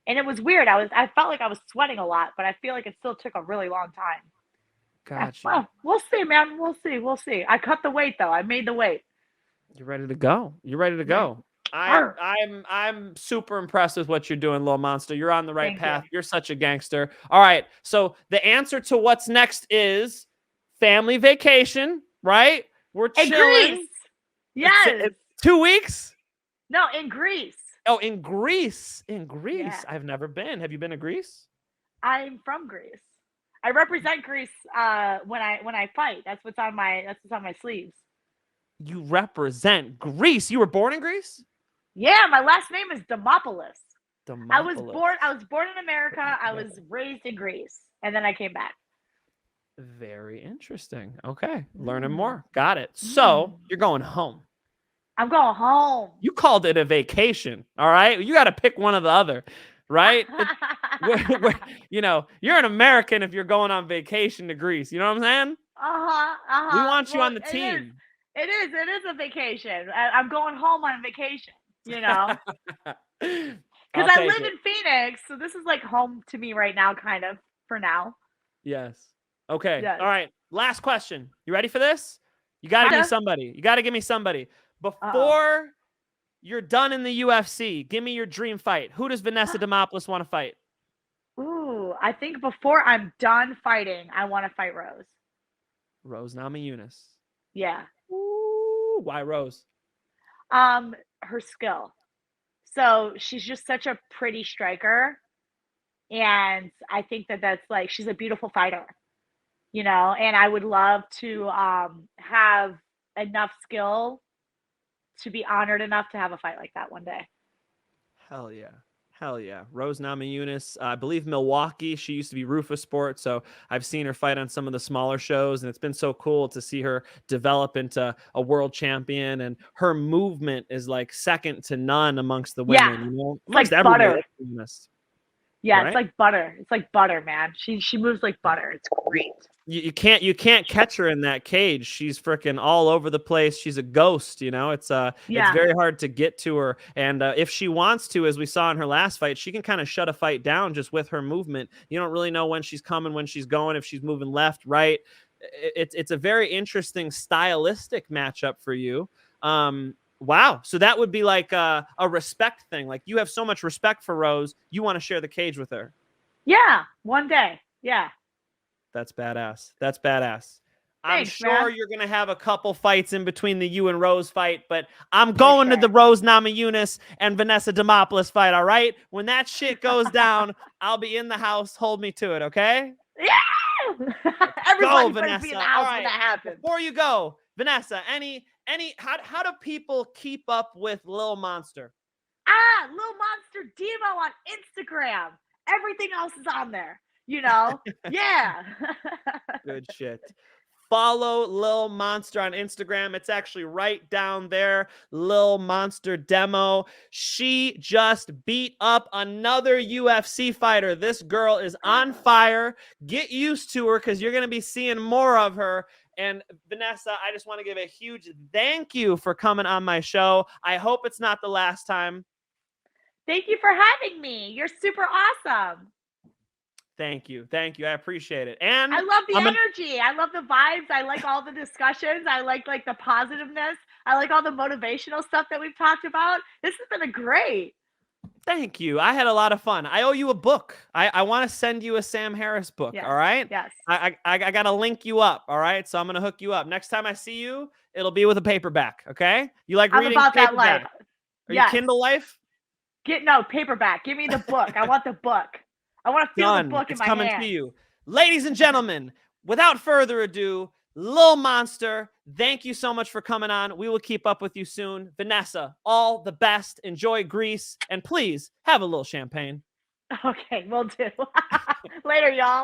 And it was weird. I felt like I was sweating a lot, but I feel like it still took a really long time. Yeah, Gotcha. well, we'll see, man. We'll see. We'll see. I cut the weight though. I made the weight. You're ready to go. You're ready to Yeah. go. I'm Arr, I'm I'm super impressed with what you're doing, Lil Monster. You're on the right thank you. path. You're such a gangster. All right. So the answer to what's next is family vacation, right? We're And Greece. chilling. Yes. 2 weeks? No, in Greece. Oh, in Greece. In Greece. Yeah. I've never been. Have you been to Greece? I'm from Greece. I represent Greece when I fight. That's what's on my sleeves. You represent Greece. You were born in Greece? Yeah, my last name is Demopoulos. I was Demopoulos. born in America. I was raised in Greece, and then I came back. Very interesting. Okay, learning more. Got it. So you're going home. I'm going home. You called it a vacation. All right, you got to pick one or the other, right? You know, you're an American if you're going on vacation to Greece. You know what I'm saying? We want you on the team. It is a vacation. I'm going home on vacation, you know, because I live in Phoenix, so this is like home to me right now, kind of, for now. Yes. Okay. Yes. All right. Last question. You ready for this? You got to give me somebody. You got to give me somebody. Before you're done in the UFC, give me your dream fight. Who does Vanessa Demopoulos want to fight? Ooh, I think before I'm done fighting, I want to fight Rose. Rose Namajunas. Yeah. Ooh, why Rose? Her skill. So she's just such a pretty striker, and I think that's like she's a beautiful fighter, you know. And I would love to have enough skill to be honored enough to have a fight like that one day. Hell yeah. Hell yeah. Rose Namajunas, I believe Milwaukee. She used to be Rufus Sport, so I've seen her fight on some of the smaller shows, and it's been so cool to see her develop into a world champion, and her movement is like second to none amongst the women. Yeah. You know? It's like butter. Yeah, right? It's like butter. It's like butter, man. She moves like butter. It's great. You can't catch her in that cage. She's freaking all over the place. She's a ghost, you know. It's very hard to get to her. And if she wants to, as we saw in her last fight, she can kind of shut a fight down just with her movement. You don't really know when she's coming, when she's going, if she's moving left, right. It's a very interesting stylistic matchup for you. Wow. So that would be like a respect thing. Like you have so much respect for Rose, you want to share the cage with her. Yeah, one day. Yeah. That's badass. That's badass. I'm Thanks, sure man. you're going to have a couple fights in between the you and Rose fight, but I'm going to the Rose Namajunas and Vanessa Demopoulos fight, all right? When that shit goes down, I'll be in the house. Hold me to it, okay? Yeah! Everybody Vanessa. be in the house when that happens. Before you go, Vanessa, how do people keep up with Lil Monster? Lil Monster Demo on Instagram. Everything else is on there. You know? Yeah. Good shit. Follow Lil Monster on Instagram. It's actually right down there. Lil Monster Demo. She just beat up another UFC fighter. This girl is on fire. Get used to her because you're going to be seeing more of her. And Vanessa, I just want to give a huge thank you for coming on my show. I hope it's not the last time. Thank you for having me. You're super awesome. Thank you. Thank you. I appreciate it. And I love the energy. I love the vibes. I like all the discussions. I like the positiveness. I like all the motivational stuff that we've talked about. This has been great. Thank you. I had a lot of fun. I owe you a book. I want to send you a Sam Harris book. Yes. All right. Yes. I got to link you up. All right. So I'm going to hook you up. Next time I see you, it'll be with a paperback. Okay. You like reading about paperback? That life. Are you Kindle life? No, paperback. Give me the book. I want the book. I want to feel the book in my hand. It's coming to you. Ladies and gentlemen, without further ado, Lil Monster, thank you so much for coming on. We will keep up with you soon. Vanessa, all the best. Enjoy Greece. And please have a little champagne. Okay, will do. Later, y'all.